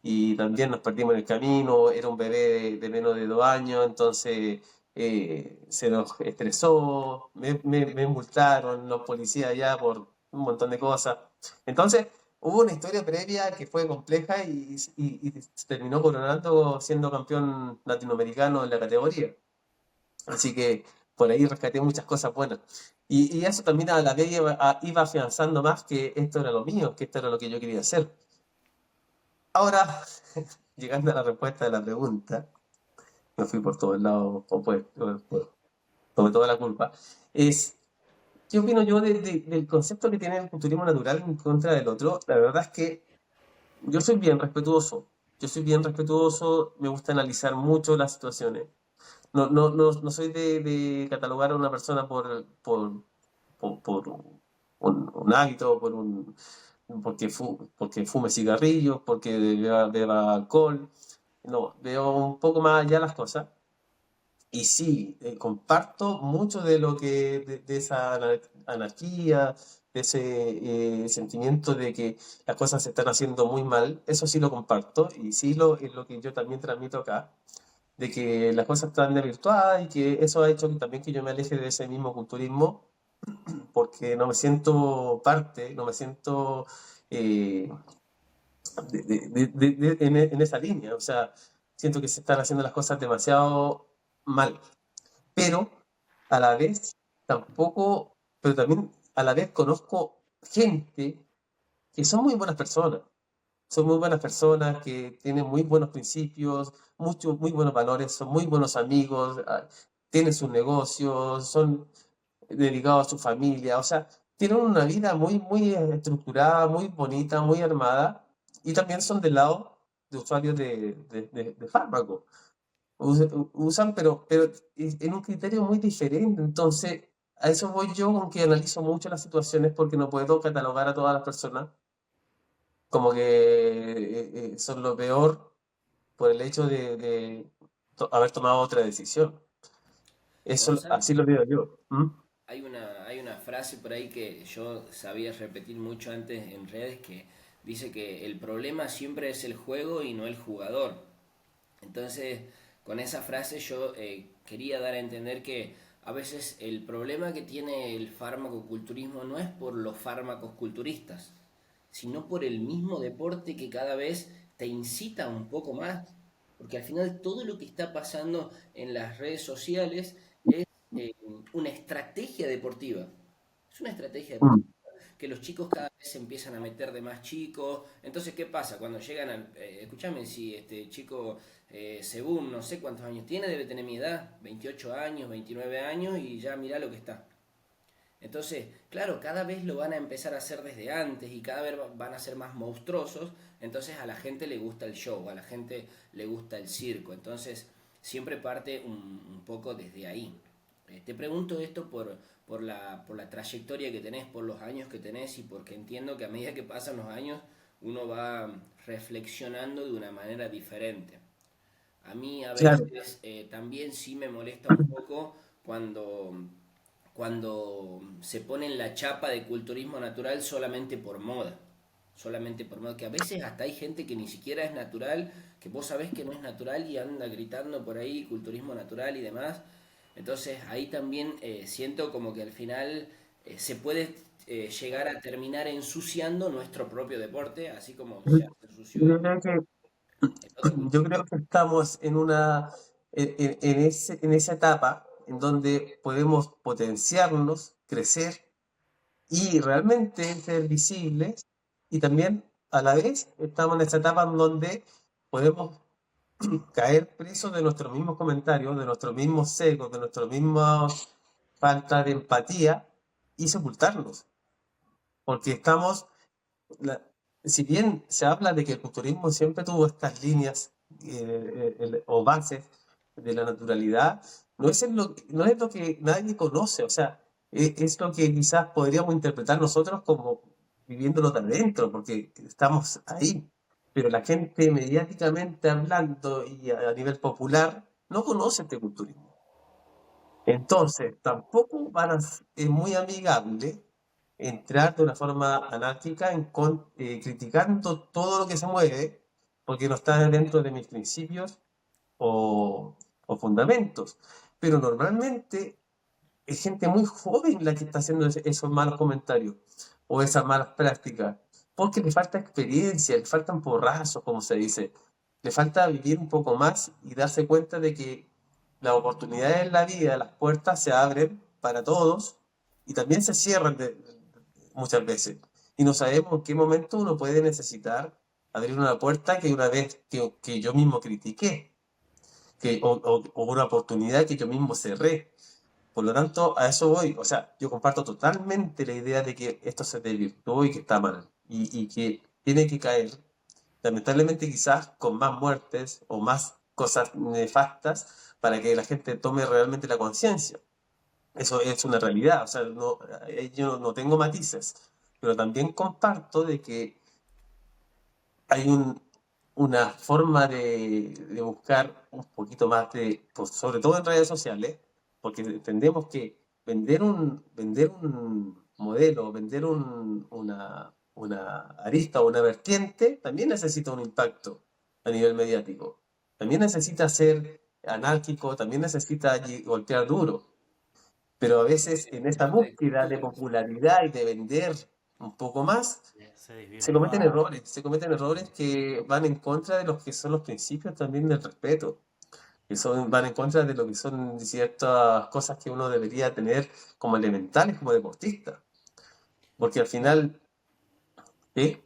y también nos perdimos en el camino. Era un bebé de menos de 2 años, entonces se nos estresó, me multaron los policías allá por un montón de cosas. Entonces, hubo una historia previa que fue compleja y se terminó coronando siendo campeón latinoamericano en la categoría. Así que por ahí rescaté muchas cosas buenas. Y eso también a la vez iba afianzando más que esto era lo mío, que esto era lo que yo quería hacer. Ahora, llegando a la respuesta de la pregunta, me fui por todos lados, tomé toda la culpa, es, ¿qué opino yo del concepto que tiene el culturismo natural en contra del otro? La verdad es que yo soy bien respetuoso. Yo soy bien respetuoso, me gusta analizar mucho las situaciones. No soy de catalogar a una persona por un hábito, porque fume cigarrillos, porque beba alcohol. No, veo un poco más allá las cosas. Y sí, comparto mucho de lo de esa anarquía, de ese sentimiento de que las cosas se están haciendo muy mal. Eso sí lo comparto y sí es lo que yo también transmito acá, de que las cosas están desvirtuadas y que eso ha hecho también que yo me aleje de ese mismo culturismo, porque no me siento parte, no me siento eh, en esa línea. O sea, siento que se están haciendo las cosas demasiado mal, pero a la vez pero también a la vez conozco gente que son muy buenas personas, que tienen muy buenos principios, muy buenos valores, son muy buenos amigos, tienen sus negocios, son dedicados a su familia, o sea, tienen una vida muy estructurada, muy bonita, muy armada, y también son del lado de usuarios de fármacos. Usan, pero en un criterio muy diferente. Entonces, a eso voy yo, con que analizo mucho las situaciones porque no puedo catalogar a todas las personas como que son lo peor por el hecho de haber tomado otra decisión. Eso, Gonzalo, así lo veo yo. ¿Mm? hay una frase por ahí que yo sabía repetir mucho antes en redes que dice que el problema siempre es el juego y no el jugador. Entonces, con esa frase yo quería dar a entender que a veces el problema que tiene el farmacoculturismo no es por los fármacos culturistas, sino por el mismo deporte que cada vez te incita un poco más. Porque al final todo lo que está pasando en las redes sociales es una estrategia deportiva. Es una estrategia deportiva Mm. que los chicos cada vez se empiezan a meter de más chicos. Entonces, ¿qué pasa? Cuando llegan al... escúchame, si este chico, según no sé cuántos años tiene, debe tener mi edad, 28 años, 29 años, y ya mirá lo que está. Entonces, claro, cada vez lo van a empezar a hacer desde antes y cada vez van a ser más monstruosos. Entonces a la gente le gusta el show, a la gente le gusta el circo. Entonces siempre parte un poco desde ahí. Te pregunto esto por la trayectoria que tenés, por los años que tenés y porque entiendo que a medida que pasan los años uno va reflexionando de una manera diferente. A mí a Claro. veces también sí me molesta un poco cuando, cuando se ponen la chapa de culturismo natural solamente por moda. Solamente por moda. Que a veces hasta hay gente que ni siquiera es natural, que vos sabés que no es natural y anda gritando por ahí culturismo natural y demás. Entonces ahí también siento como que al final se puede llegar a terminar ensuciando nuestro propio deporte, así como ya se ensució Yo creo que, el otro yo culturismo. creo que estamos en esa etapa en donde podemos potenciarnos, crecer y realmente ser visibles, y también a la vez estamos en esa etapa en donde podemos caer presos de nuestros mismos comentarios, de nuestros mismos sesgos, de nuestra misma falta de empatía y sepultarnos, porque la- si bien se habla de que el culturismo siempre tuvo estas líneas o bases de la naturalidad, no es lo que nadie conoce. O sea, es lo que quizás podríamos interpretar nosotros como viviéndolo de adentro, porque estamos ahí. pero la gente mediáticamente hablando y a nivel popular no conoce este culturismo. Entonces, tampoco es muy amigable entrar de una forma anárquica criticando todo lo que se mueve, porque no está dentro de mis principios o, o fundamentos. Pero normalmente es gente muy joven la que está haciendo esos malos comentarios o esas malas prácticas, porque le falta experiencia, le faltan porrazos, como se dice, le falta vivir un poco más y darse cuenta de que las oportunidades en la vida, las puertas se abren para todos y también se cierran muchas veces. Y no sabemos en qué momento uno puede necesitar abrir una puerta que una vez que yo mismo critiqué, o una oportunidad que yo mismo cerré. Por lo tanto, a eso voy. O sea, yo comparto totalmente la idea de que esto se desvirtuó y que está mal. Y que tiene que caer, lamentablemente quizás con más muertes o más cosas nefastas para que la gente tome realmente la conciencia. Eso es una realidad. O sea, yo no tengo matices. Pero también comparto de que hay una forma de buscar un poquito más pues, sobre todo en redes sociales, porque entendemos que vender un modelo, vender una arista o una vertiente, también necesita un impacto a nivel mediático. También necesita ser anárquico, también necesita golpear duro. Pero a veces en esa búsqueda de Perfecto. popularidad y de vender un poco más, Se desvirtúa. se cometen errores que van en contra de los que son los principios también del respeto, van en contra de lo que son ciertas cosas que uno debería tener como elementales como deportista, porque al final, ¿sí?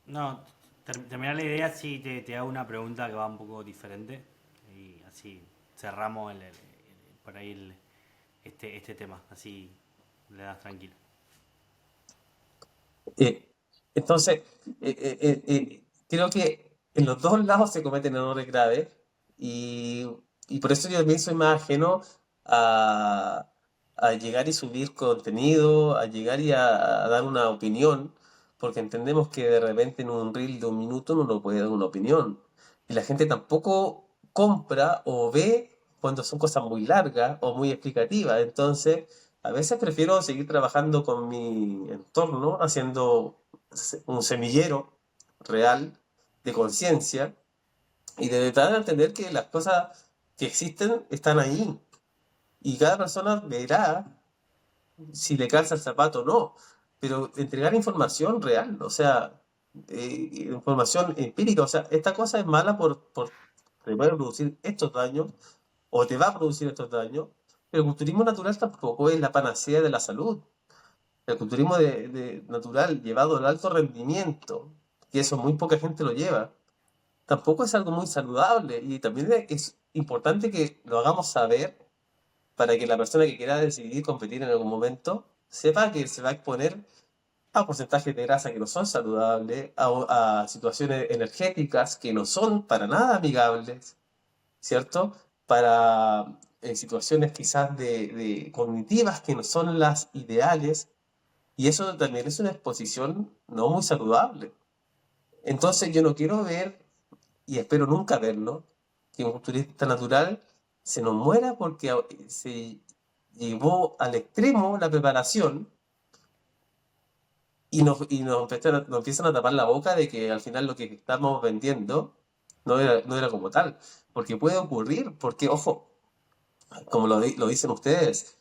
No, terminar la idea, sí te hago una pregunta que va un poco diferente y así cerramos por ahí este tema, así le das tranquilo. Eh, entonces, creo que en los dos lados se cometen errores graves y, y por eso yo también soy más ajeno a, a llegar y subir contenido, a llegar a dar una opinión, porque entendemos que de repente en un reel de un minuto uno no puede dar una opinión. Y la gente tampoco compra o ve cuando son cosas muy largas o muy explicativas. Entonces, a veces prefiero seguir trabajando con mi entorno, haciendo un semillero real de conciencia y de tratar de entender que las cosas que existen están ahí y cada persona verá si le calza el zapato o no, pero entregar información real, o sea, información empírica, o sea, esta cosa es mala te puede producir estos daños o te va a producir estos daños, pero el culturismo natural tampoco es la panacea de la salud. El culturismo natural llevado al alto rendimiento, que eso muy poca gente lo lleva, tampoco es algo muy saludable y también es importante que lo hagamos saber para que la persona que quiera decidir competir en algún momento sepa que se va a exponer a porcentajes de grasa que no son saludables, a situaciones energéticas que no son para nada amigables, ¿cierto? Para situaciones quizás de cognitivas que no son las ideales y eso también es una exposición no muy saludable. Entonces yo no quiero ver, y espero nunca verlo, que un turista natural se nos muera porque se llevó al extremo la preparación nos empiezan a tapar la boca de que al final lo que estamos vendiendo no era como tal. Porque puede ocurrir, porque, ojo, como lo dicen ustedes,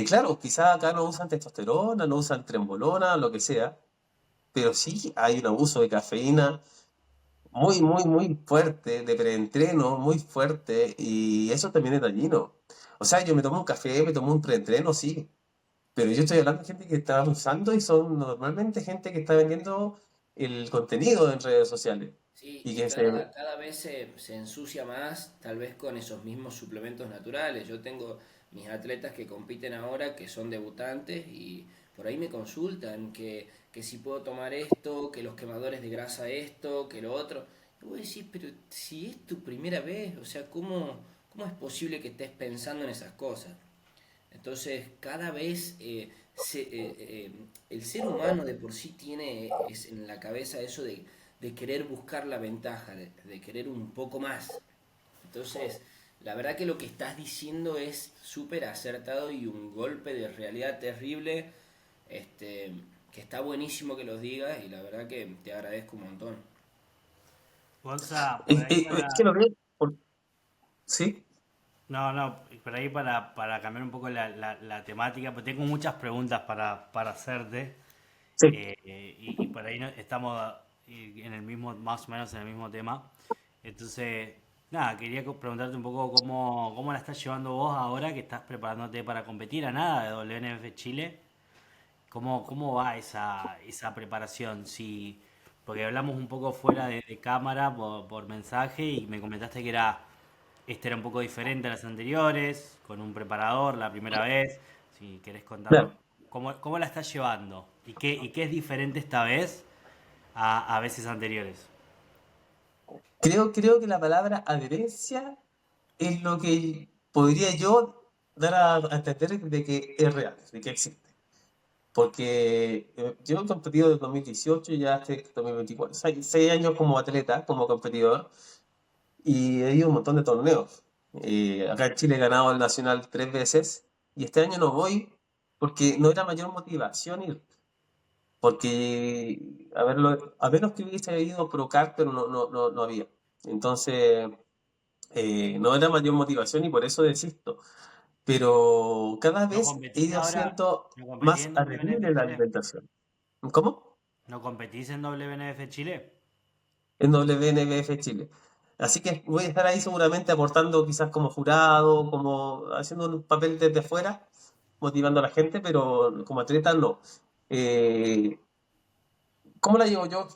claro, quizás acá no usan testosterona, no usan trembolona, lo que sea, pero sí hay un abuso de cafeína muy fuerte, de preentreno muy fuerte, y eso también es dañino. O sea, yo me tomo un café, me tomo un preentreno, sí, pero yo estoy hablando de gente que está usando y son normalmente gente que está vendiendo el contenido en redes sociales. Sí, Y y que se... cada vez se ensucia más, tal vez con esos mismos suplementos naturales. Yo tengo mis atletas que compiten ahora, que son debutantes, y por ahí me consultan que si puedo tomar esto, que los quemadores de grasa esto, que lo otro. Y vos decís, pero si es tu primera vez, o sea, ¿cómo es posible que estés pensando en esas cosas? Entonces, cada vez el ser humano de por sí tiene en la cabeza eso de querer buscar la ventaja, de querer un poco más. Entonces, la verdad que lo que estás diciendo es súper acertado y un golpe de realidad terrible, este, que está buenísimo que los digas y la verdad que te agradezco un montón. Gonza, por Es, ahí es- es que para... lo veo, sí, No, no, por ahí para cambiar un poco la temática, pues tengo muchas preguntas para hacerte. sí. Y por ahí estamos en el mismo, más o menos en el mismo tema. Entonces, nada, quería preguntarte un poco cómo la estás llevando vos ahora que estás preparándote para competir a nada de WNF Chile. ¿Cómo va esa preparación? Si, porque hablamos un poco fuera de cámara por mensaje y me comentaste que este era un poco diferente a las anteriores, con un preparador la primera vez. Si querés contarme Claro. cómo la estás llevando y qué es diferente esta vez a veces anteriores. Creo que la palabra adherencia es lo que podría yo dar a entender de que es real, de que existe. Porque yo he competido desde 2018 y ya hasta 2024, 6 años como atleta, como competidor, y he ido a un montón de torneos. Acá en Chile he ganado el Nacional 3 veces y este año no voy porque no era mayor motivación ir. Porque a menos que hubiese ido a Procar, pero no había. Entonces, no era mayor motivación y por eso desisto. Pero cada ¿No vez he competís ido ahora? haciendo ¿No competís más en WNF adherible la Chile? alimentación. ¿Cómo? ¿No competís en WNF Chile? En WNBF Chile. Así que voy a estar ahí seguramente aportando quizás como jurado, como haciendo un papel desde afuera, motivando a la gente, pero como atleta no. Eh, ¿Cómo la llevo yo?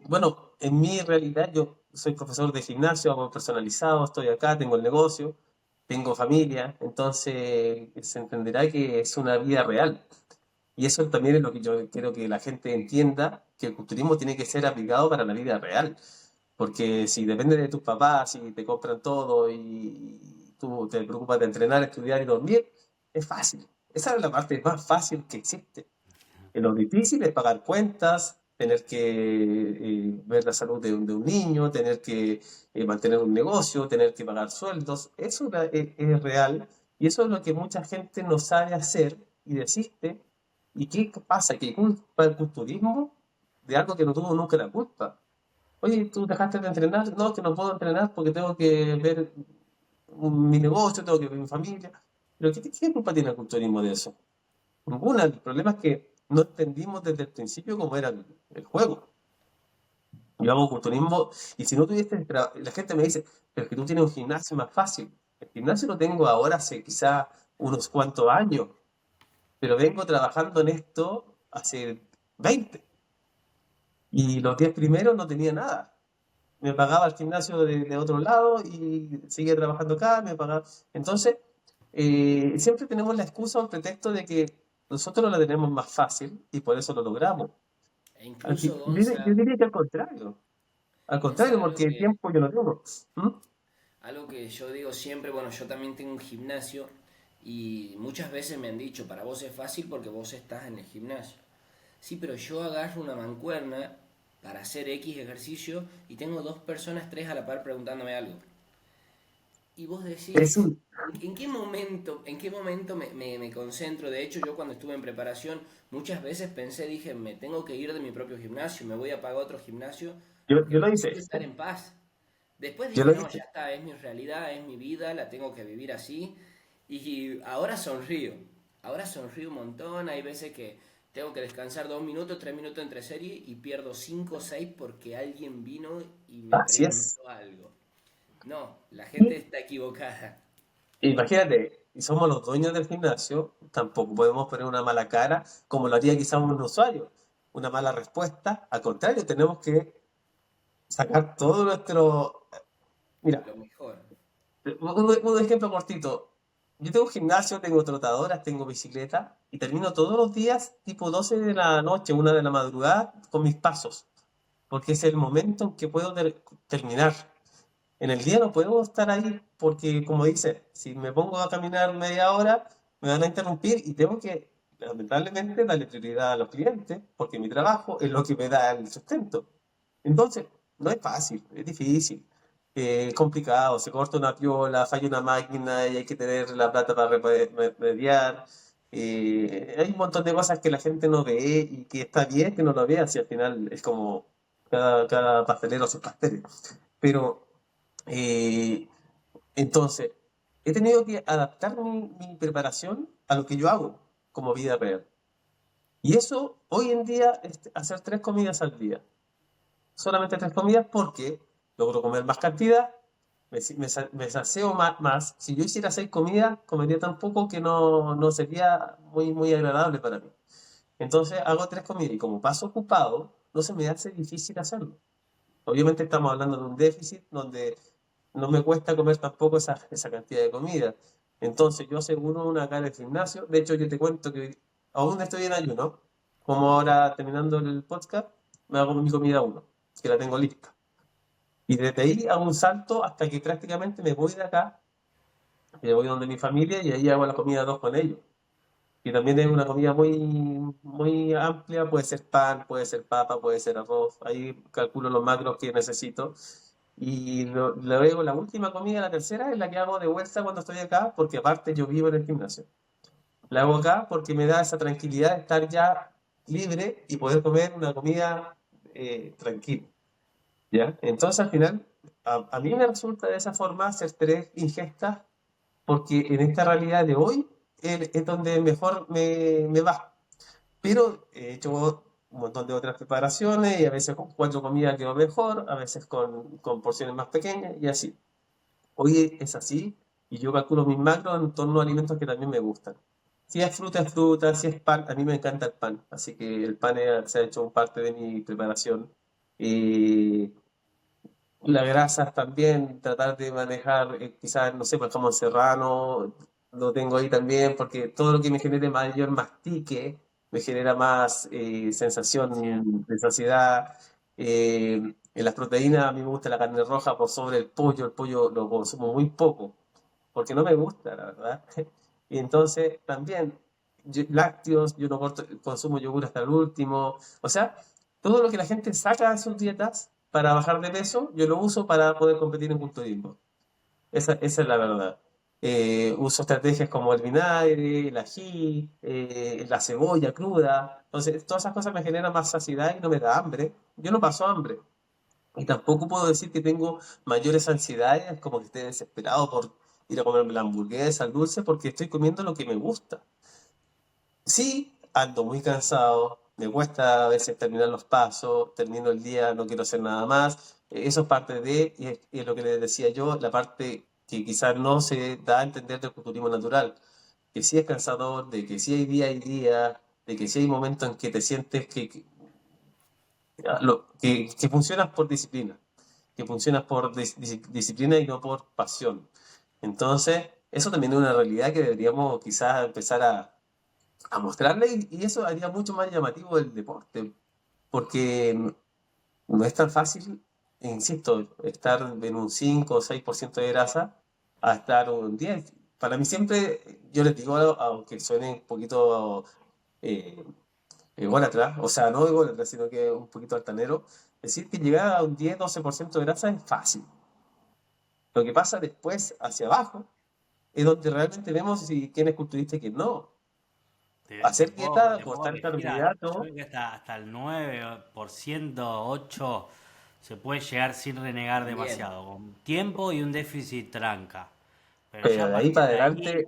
Bueno, en mi realidad yo soy profesor de gimnasio, hago personalizado, estoy acá, tengo el negocio, tengo familia, entonces se entenderá que es una vida real. Y eso también es lo que yo quiero que la gente entienda, que el culturismo tiene que ser aplicado para la vida real. Porque si depende de tus papás, si te compran todo y tú te preocupas de entrenar, estudiar y dormir, es fácil. Esa es la parte más fácil que existe. Lo difícil es pagar cuentas, tener que ver la salud de un niño, tener que mantener un negocio, tener que pagar sueldos. Eso es real y eso es lo que mucha gente no sabe hacer y desiste. ¿Y qué pasa? Que culpa el culturismo de algo que no tuvo nunca la culpa. Oye, ¿tú dejaste de entrenar? No, que no puedo entrenar porque tengo que ver mi negocio, tengo que ver mi familia. Pero ¿qué culpa tiene el culturismo de eso? Ninguna. El problema es que no entendimos desde el principio cómo era el juego. Yo hago culturismo y si no tuviese, la gente me dice, pero es que tú tienes un gimnasio más fácil. El gimnasio lo tengo ahora hace quizá unos cuantos años, pero vengo trabajando en esto hace 20 y los 10 primeros no tenía nada. Me pagaba el gimnasio de otro lado y seguía trabajando acá, me pagaba. Entonces, siempre tenemos la excusa o el pretexto de que nosotros la tenemos más fácil y por eso lo logramos. E incluso, Yo Gonza, diría que al Gonza, contrario, porque el tiempo yo no tengo. ¿Mm? algo que yo digo siempre, bueno, yo también tengo un gimnasio y muchas veces me han dicho, para vos es fácil porque vos estás en el gimnasio. Sí, pero yo agarro una mancuerna para hacer X ejercicio y tengo dos personas, tres a la par preguntándome algo. Y vos Es decís, un, en qué momento me concentro? De hecho, yo cuando estuve en preparación, muchas veces pensé, dije, me tengo que ir de mi propio gimnasio, me voy a pagar otro gimnasio porque yo lo hice, necesito estar en paz. Después yo dije, lo no, hice. ya está, es mi realidad, es mi vida, la tengo que vivir así. Y ahora sonrío un montón, hay veces que tengo que descansar 2 minutos, 3 minutos entre series y pierdo 5 o 6 porque alguien vino y me Así es. preguntó algo. No, la gente está equivocada. Imagínate, y somos los dueños del gimnasio, tampoco podemos poner una mala cara como lo haría quizás un usuario, una mala respuesta. Al contrario, tenemos que sacar todo nuestro... Mira, Lo mejor. un ejemplo cortito. Yo tengo gimnasio, tengo trotadoras, tengo bicicleta y termino todos los días tipo 12 de la noche, 1 de la madrugada con mis pasos, porque es el momento en que puedo terminar. En el día no puedo estar ahí porque, como dice, si me pongo a caminar media hora, me van a interrumpir y tengo que, lamentablemente, darle prioridad a los clientes porque mi trabajo es lo que me da el sustento. Entonces, no es fácil, es difícil, es complicado, se corta una piola, falla una máquina y hay que tener la plata para remediar. Hay un montón de cosas que la gente no ve y que está bien que no lo vea, si al final es como cada pastelero sus pasteles. Pero, eh, entonces, he tenido que adaptar mi preparación a lo que yo hago como vida real. Y eso hoy en día es hacer 3 comidas al día. Solamente 3 comidas porque logro comer más cantidad, me saceo más. Si yo hiciera 6 comidas, comería tan poco que no sería muy agradable para mí. Entonces hago 3 comidas y como paso ocupado, no se me hace difícil hacerlo. Obviamente estamos hablando de un déficit donde no me cuesta comer tampoco esa cantidad de comida. Entonces yo aseguro una cara de gimnasio. De hecho, yo te cuento que aún estoy en ayuno. Como ahora terminando el podcast, me hago mi comida uno, que la tengo lista. Y desde ahí hago un salto hasta que prácticamente me voy de acá, me voy donde mi familia y ahí hago la comida dos con ellos. Y también es una comida muy amplia, puede ser pan, puede ser papa, puede ser arroz. Ahí calculo los macros que necesito. Y luego la última comida, la tercera, es la que hago de vuelta cuando estoy acá, porque aparte yo vivo en el gimnasio. La hago acá porque me da esa tranquilidad de estar ya libre y poder comer una comida tranquila. ¿Ya? Entonces al final, a mí me resulta de esa forma hacer 3 ingestas, porque en esta realidad de hoy es donde mejor me va. Pero he hecho un montón de otras preparaciones y a veces con 4 comidas quedo mejor, a veces con porciones más pequeñas y así. Hoy es así y yo calculo mis macros en torno a alimentos que también me gustan. Si es fruta, si es pan, a mí me encanta el pan, así que el pan se ha hecho parte de mi preparación. Y las grasas también, tratar de manejar, quizás, no sé, pues jamón serrano, lo tengo ahí también, porque todo lo que me genere mayor mastique, me genera más Cierto. sensación de saciedad. En las proteínas, a mí me gusta la carne roja por sobre el pollo lo consumo muy poco, porque no me gusta, la verdad. Y entonces, también, lácteos, yo no consumo yogur hasta el último. O sea, todo lo que la gente saca de sus dietas para bajar de peso, yo lo uso para poder competir en culturismo. Esa es la verdad. Uso estrategias como el vinagre, el ají, la cebolla cruda. Entonces, todas esas cosas me generan más saciedad y no me da hambre. Yo no paso hambre. Y tampoco puedo decir que tengo mayores ansiedades, como que esté desesperado por ir a comerme la hamburguesa, el dulce, porque estoy comiendo lo que me gusta. Sí, ando muy cansado, me cuesta a veces terminar los pasos, termino el día, no quiero hacer nada más. Eso es parte y es lo que les decía yo, la parte que quizás no se da a entender del culturismo natural, que sí es cansador, de que sí hay día, de que sí hay momentos en que te sientes que funcionas por disciplina, que funcionas por disciplina y no por pasión. Entonces, eso también es una realidad que deberíamos quizás empezar a mostrarle y eso haría mucho más llamativo el deporte, porque no es tan fácil, insisto, estar en un 5 o 6% de grasa a estar un 10. Para mí siempre, yo les digo, aunque suene un poquito eh, ególatra, o sea, no ególatra, sino que un poquito altanero, decir que llegar a un 10-12% de grasa es fácil. Lo que pasa después, hacia abajo, es donde realmente vemos si quién es culturista y quién no. Hacer dieta, Te puedo cortar decir, yo carbohidratos. creo que hasta el 9%, 8%, se puede llegar sin renegar Bien. demasiado, con tiempo y un déficit tranca. Pero ya Pero de ahí para adelante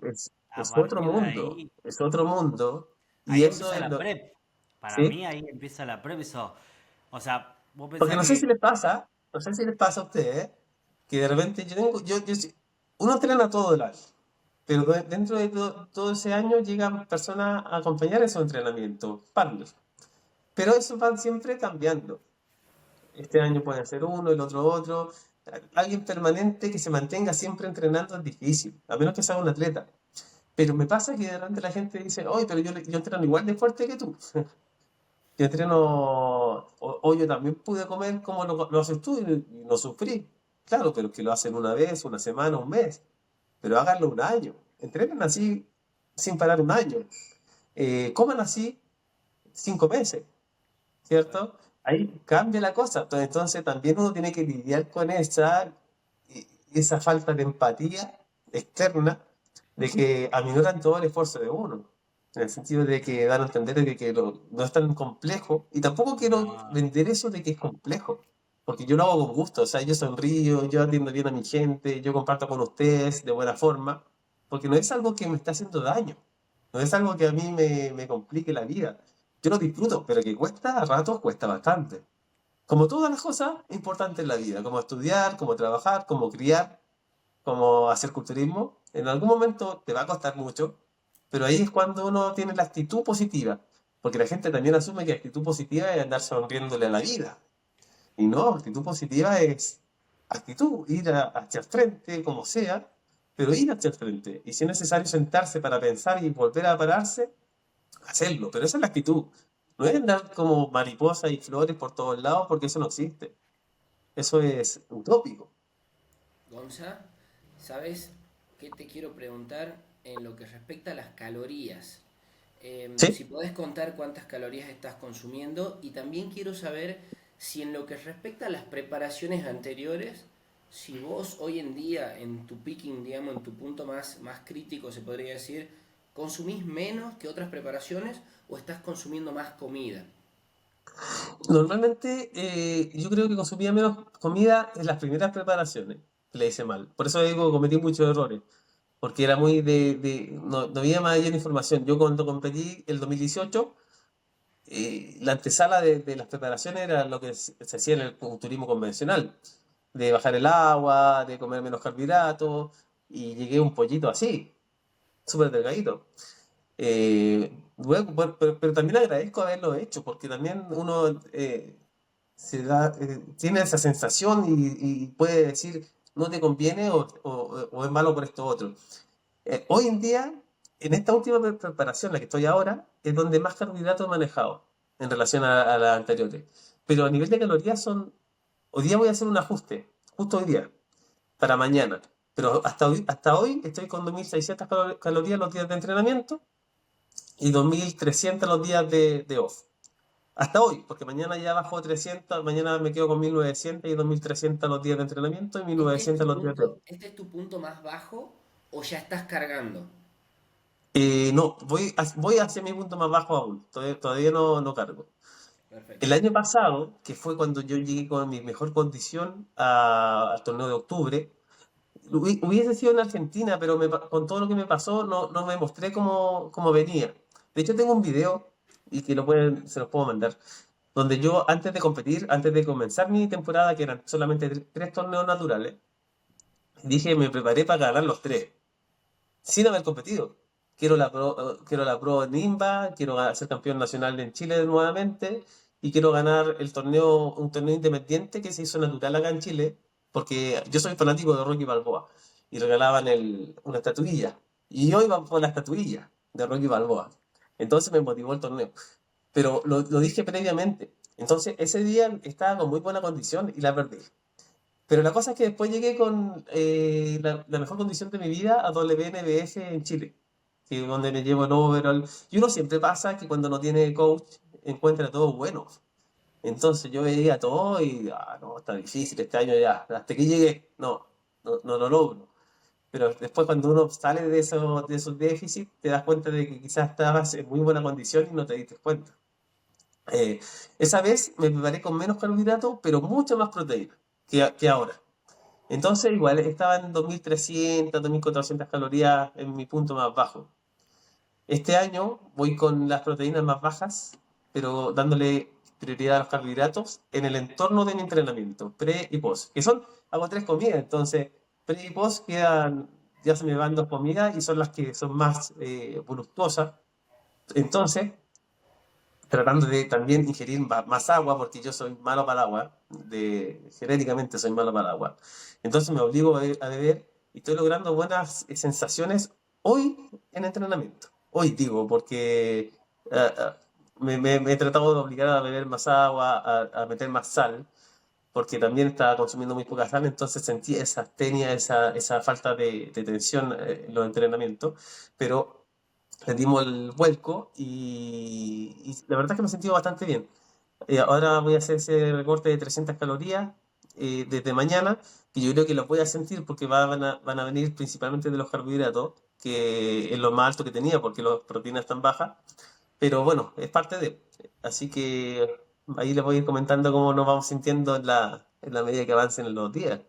a es otro partir de mundo, ahí, es otro mundo. Y ahí eso empieza es la lo, prep. Para ¿sí? mí ahí empieza la prep, eso. O sea, vos Porque pensás no sé si que les pasa, no sé si les pasa a ustedes, que de repente uno entrena todo el año, pero dentro de todo ese año llegan personas a acompañar esos entrenamientos, partners. Pero esos van siempre cambiando. Este año puede ser uno, el otro otro. Alguien permanente que se mantenga siempre entrenando es difícil, a menos que sea un atleta. Pero me pasa que de repente la gente dice, oye, pero yo entreno igual de fuerte que tú. Yo entreno, o yo también pude comer como lo haces tú y no sufrí. Claro, pero que lo hacen una vez, una semana, un mes. Pero háganlo un año. Entrenen así sin parar un año. Coman así 5 meses, ¿cierto? ahí cambia la cosa. Entonces también uno tiene que lidiar con esa falta de empatía externa de que aminoran todo el esfuerzo de uno. En el sentido de que dan a entender de que no es tan complejo. Y tampoco quiero Ah, vender eso de que es complejo. Porque yo lo hago con gusto. O sea, yo sonrío, yo atiendo bien a mi gente, yo comparto con ustedes de buena forma. Porque no es algo que me está haciendo daño. No es algo que a mí me complique la vida. Yo lo disfruto, pero que cuesta a ratos, cuesta bastante. Como todas las cosas importantes en la vida, como estudiar, como trabajar, como criar, como hacer culturismo, en algún momento te va a costar mucho, pero ahí es cuando uno tiene la actitud positiva, porque la gente también asume que actitud positiva es andar sonriéndole a la vida. Y no, actitud positiva es actitud, hacia el frente, como sea, pero ir hacia el frente. Y si es necesario sentarse para pensar y volver a pararse, hacerlo. Pero esa es la actitud. No es andar como mariposa y flores por todos lados, porque eso no existe. Eso es utópico. Gonza, ¿sabes qué te quiero preguntar en lo que respecta a las calorías? ¿Sí? Si podés contar cuántas calorías estás consumiendo y también quiero saber si en lo que respecta a las preparaciones anteriores, si vos hoy en día en tu picking, digamos, en tu punto más crítico se podría decir, consumís menos que otras preparaciones o estás consumiendo más comida. Normalmente yo creo que consumía menos comida en las primeras preparaciones, que le hice mal. Por eso digo, cometí muchos errores, porque era muy no había mayor información. Yo cuando competí el 2018, la antesala de las preparaciones era lo que se hacía en el turismo convencional, de bajar el agua, de comer menos carbohidratos, y llegué a un pollito así, súper delgadito. Luego, pero también agradezco haberlo hecho, porque también uno tiene esa sensación y puede decir no te conviene o es malo por esto otro. Hoy en día, en esta última preparación, la que estoy ahora, es donde más carbohidratos he manejado en relación a las anteriores. Pero a nivel de calorías hoy día voy a hacer un ajuste, justo hoy día, para mañana. Pero hasta hoy estoy con 2.600 calorías los días de entrenamiento y 2.300 los días de off. Hasta hoy, porque mañana ya bajo 300, mañana me quedo con 1.900 y 2.300 los días de entrenamiento y ¿Este 1.900 los días de off. es tu punto más bajo o ya estás cargando? No, voy hacia mi punto más bajo aún, todavía no cargo. Perfecto. El año pasado, que fue cuando yo llegué con mi mejor condición al torneo de octubre, hubiese sido en Argentina, pero con todo lo que me pasó no me mostré cómo venía. De hecho, tengo un video y que se los puedo mandar, donde yo antes de competir, antes de comenzar mi temporada, que eran solamente tres torneos naturales, dije me preparé para ganar los tres, sin haber competido. Quiero la Pro en INVA, quiero ser campeón nacional en Chile nuevamente y quiero ganar un torneo independiente que se hizo natural acá en Chile, porque yo soy fanático de Rocky Balboa y regalaban una estatuilla. Y yo iba por la estatuilla de Rocky Balboa. Entonces me motivó el torneo. Pero lo dije previamente. Entonces ese día estaba con muy buena condición y la perdí. Pero la cosa es que después llegué con la mejor condición de mi vida a WNBF en Chile, que es donde me llevo el overall. Y uno siempre pasa que cuando no tiene coach encuentra todo bueno. Entonces yo veía todo y, no, está difícil este año ya. Hasta que llegué, no lo logro. Pero después cuando uno sale de esos déficits, te das cuenta de que quizás estabas en muy buena condición y no te diste cuenta. Eh, esa vez me preparé con menos carbohidratos, pero mucha más proteína que ahora. Entonces, igual estaba en 2.300, 2.400 calorías en mi punto más bajo. Este año voy con las proteínas más bajas, pero dándole prioridad a los carbohidratos en el entorno de mi entrenamiento, pre y post, hago tres comidas, entonces pre y post ya se me van dos comidas y son las que son más voluptuosas. Entonces, tratando de también ingerir más agua, porque yo soy malo para el agua, genéticamente soy malo para el agua. Entonces me obligo a beber y estoy logrando buenas sensaciones hoy en entrenamiento. Hoy digo, porque me he tratado de obligar a beber más agua, a meter más sal, porque también estaba consumiendo muy poca sal, entonces sentí esa astenia, esa falta de tensión en los entrenamientos, pero le dimos el vuelco y la verdad es que me he sentido bastante bien. Ahora voy a hacer ese recorte de 300 calorías desde mañana, que yo creo que lo voy a sentir porque van a venir principalmente de los carbohidratos, que es lo más alto que tenía porque las proteínas están bajas. Pero bueno, es parte de. Así que ahí les voy a ir comentando cómo nos vamos sintiendo en la medida que avancen los días.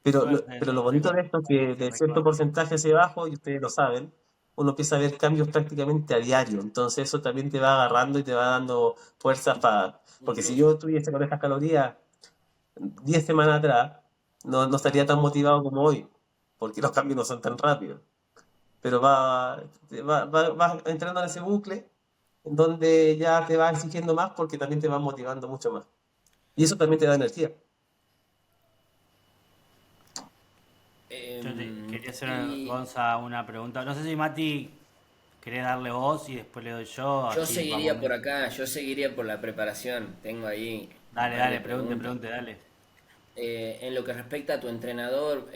Pero lo, Suerte, pero lo te bonito de esto es que te de cierto recontra. porcentaje hacia abajo, y ustedes lo saben, uno empieza a ver cambios prácticamente a diario. Entonces eso también te va agarrando y te va dando fuerzas para... Un Porque si plus. yo tuviese con esas calorías 10 semanas atrás, no estaría tan motivado como hoy, porque los cambios no son tan rápidos. Pero va entrando en ese bucle en donde ya te va exigiendo más porque también te va motivando mucho más. Y eso también te da energía. Yo te quería hacer, Y Gonza, una pregunta. No sé si Mati querés darle vos y después le doy yo, yo así vamos seguiría por bien. acá, yo seguiría por la preparación. Tengo ahí un Dale, par de dale, pregunte, preguntas. pregunte, dale. En lo que respecta a tu entrenador,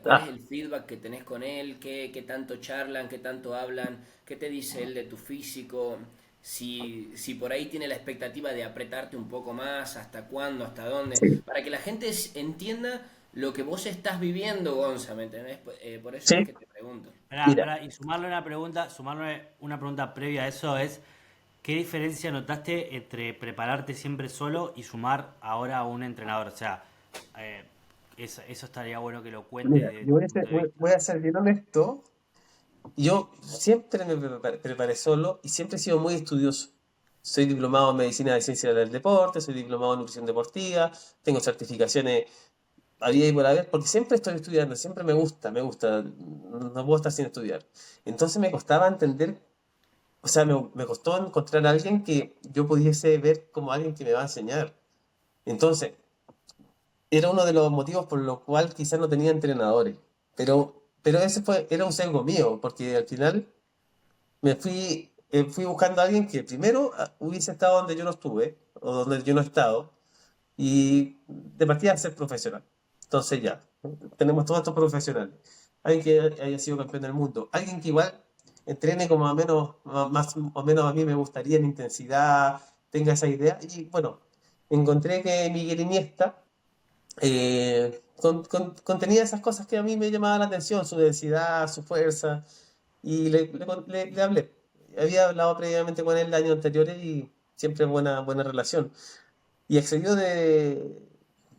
¿cuál es Ah, el feedback que tenés con él? ¿Qué tanto charlan? ¿Qué tanto hablan? ¿Qué te dice él de tu físico? Si por ahí tiene la expectativa de apretarte un poco más, hasta cuándo, hasta dónde, sí, para que la gente entienda lo que vos estás viviendo, Gonza, ¿me entendés? Por eso es sí, que te pregunto. Pará, mira, y sumarle una pregunta previa a eso es, ¿qué diferencia notaste entre prepararte siempre solo y sumar ahora a un entrenador? O sea, eh, eso estaría bueno que lo cuentes mira, desde yo tu voy a ser, punto de voy, vista. voy a ser bien honesto. Yo siempre me preparé solo y siempre he sido muy estudioso. Soy diplomado en medicina de ciencia del deporte, soy diplomado en nutrición deportiva, tengo certificaciones había y por haber, porque siempre estoy estudiando, siempre me gusta, no puedo estar sin estudiar. Entonces me costaba entender, o sea, me costó encontrar a alguien que yo pudiese ver como alguien que me va a enseñar. Entonces, era uno de los motivos por los cual quizás no tenía entrenadores. Pero era un sesgo mío, porque al final fui buscando a alguien que primero hubiese estado donde yo no estuve, o donde yo no he estado, y de partida ser profesional. Entonces ya, tenemos todos estos profesionales. Alguien que haya sido campeón del mundo, alguien que igual entrene como a menos, más o menos a mí me gustaría en intensidad, tenga esa idea. Y bueno, encontré que Miguel Iniesta contenía esas cosas que a mí me llamaban la atención, su densidad, su fuerza, y le hablé. Había hablado previamente con él el año anterior y siempre buena relación. Y accedió de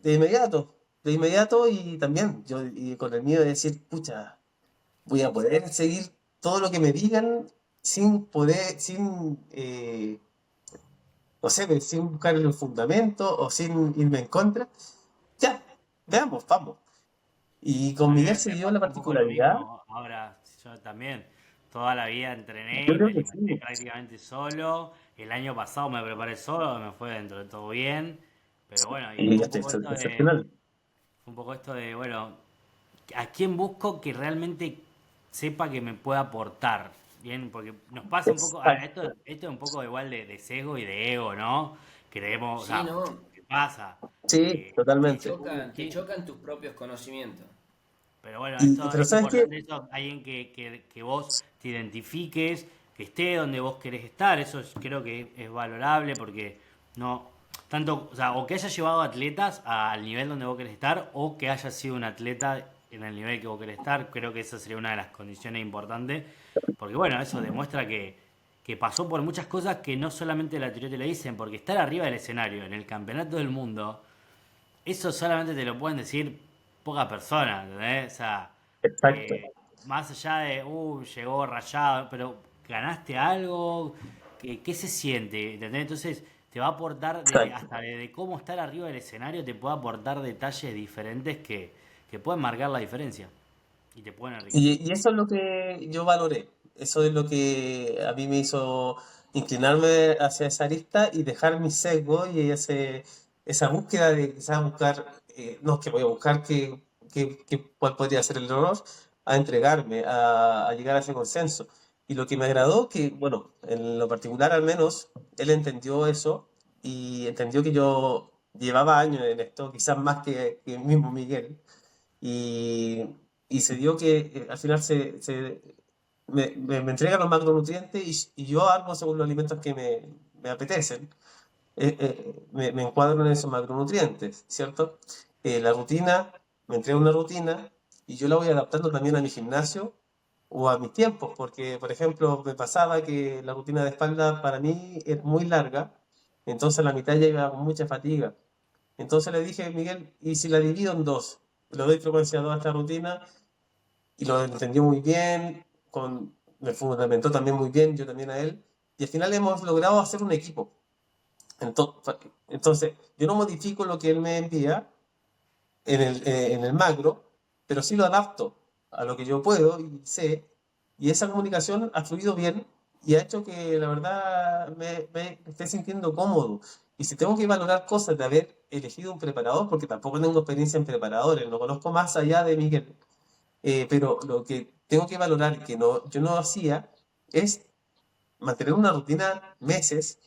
inmediato y también yo y con el miedo de decir, pucha, voy a poder seguir todo lo que me digan sin poder, no sé, sin buscar el fundamento o sin irme en contra. Ya, veamos, vamos. Y A con mí Miguel me se dio la pasa un poco lo particularidad, mismo. Ahora, yo también toda la vida entrené yo y me creo que alimenté sí, prácticamente solo. El año pasado me preparé solo, me fue dentro de todo bien. Pero bueno, y y fue ya un poco esto de, excepcional. fue un poco esto de, bueno, ¿a quién busco que realmente sepa que me pueda aportar? Bien, porque nos pasa un poco, Exacto. esto es un poco igual de sesgo y de ego, ¿no? Creemos, o Sí, sea, ¿no? ¿qué pasa? Sí, Te totalmente. chocan, te Sí, chocan tus propios conocimientos. pero bueno, esto Pero es ¿sabes qué? importante, eso, alguien que vos te identifiques, que esté donde vos querés estar, creo que es valorable porque no, tanto, o sea, o que hayas llevado atletas al nivel donde vos querés estar, o que hayas sido un atleta en el nivel que vos querés estar, creo que esa sería una de las condiciones importantes, porque bueno, eso demuestra que pasó por muchas cosas que no solamente la teoría te lo dicen, porque estar arriba del escenario en el campeonato del mundo, eso solamente te lo pueden decir pocas personas, ¿entendés? O sea, Exacto. más allá de, llegó rayado, pero ¿ganaste algo? ¿Qué se siente? ¿Entendés? Entonces, te va a aportar, Exacto. hasta de cómo estar arriba del escenario, te puede aportar detalles diferentes que pueden marcar la diferencia y te pueden enriquecer. Y eso es lo que yo valoré. Eso es lo que a mí me hizo inclinarme hacia esa arista y dejar mi sesgo y esa búsqueda de quizás buscar, no, que voy a buscar cuál podría ser el error, a entregarme, a llegar a ese consenso. Y lo que me agradó, que, bueno, en lo particular al menos, él entendió eso y entendió que yo llevaba años en esto, quizás más que el mismo Miguel. Y, y se dio que al final me entregan los macronutrientes y yo armo según los alimentos que me apetecen. me encuadro en esos macronutrientes, ¿cierto? La rutina, me entrega una rutina y yo la voy adaptando también a mi gimnasio o a mis tiempos, porque, por ejemplo, me pasaba que la rutina de espalda para mí es muy larga, entonces a la mitad ya iba con mucha fatiga. Entonces le dije, Miguel, ¿y si la divido en dos? Le doy frecuencia 2 a esta rutina y lo entendió muy bien, me fundamentó también muy bien, yo también a él, y al final hemos logrado hacer un equipo. Ento- Entonces, yo no modifico lo que él me envía en el macro, pero sí lo adapto a lo que yo puedo y sé, y esa comunicación ha fluido bien y ha hecho que la verdad me esté sintiendo cómodo. Y si tengo que valorar cosas de haber elegido un preparador, porque tampoco tengo experiencia en preparadores, no conozco más allá de Miguel, pero lo que tengo que valorar que no, yo no hacía es mantener una rutina meses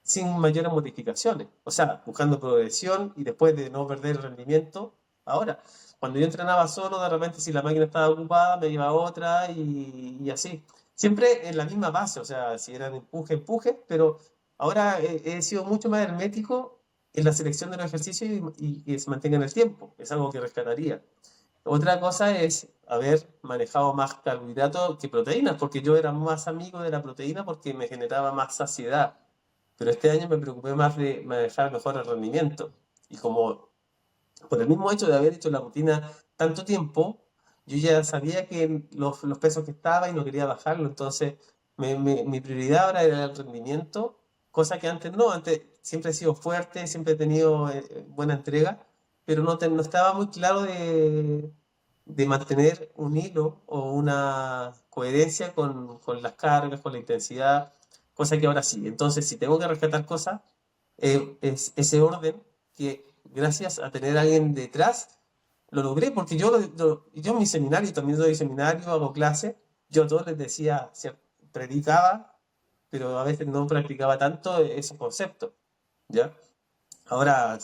sin mayores modificaciones. O sea, buscando progresión y después de no perder el rendimiento. Ahora, cuando yo entrenaba solo, de repente si la máquina estaba ocupada, me iba a otra y así. Siempre en la misma base, o sea, si eran empuje, empuje, pero ahora he sido mucho más hermético en la selección de los ejercicios y que se mantenga en el tiempo. Es algo que rescataría. Otra cosa es haber manejado más carbohidratos que proteínas, porque yo era más amigo de la proteína porque me generaba más saciedad. Pero este año me preocupé más de manejar mejor el rendimiento. Y como por el mismo hecho de haber hecho la rutina tanto tiempo, yo ya sabía que los pesos que estaba y no quería bajarlo. Entonces, mi prioridad ahora era el rendimiento, cosa que antes no. Antes siempre he sido fuerte, siempre he tenido buena entrega, pero no estaba muy claro de mantener un hilo o una coherencia con las cargas, con la intensidad, cosa que ahora sí. Entonces, si tengo que rescatar cosas, es ese orden que gracias a tener a alguien detrás lo logré, porque yo en mi seminario, también doy seminario, hago clase, yo a todos les decía, predicaba, pero a veces no practicaba tanto esos conceptos, ¿ya? Ahora,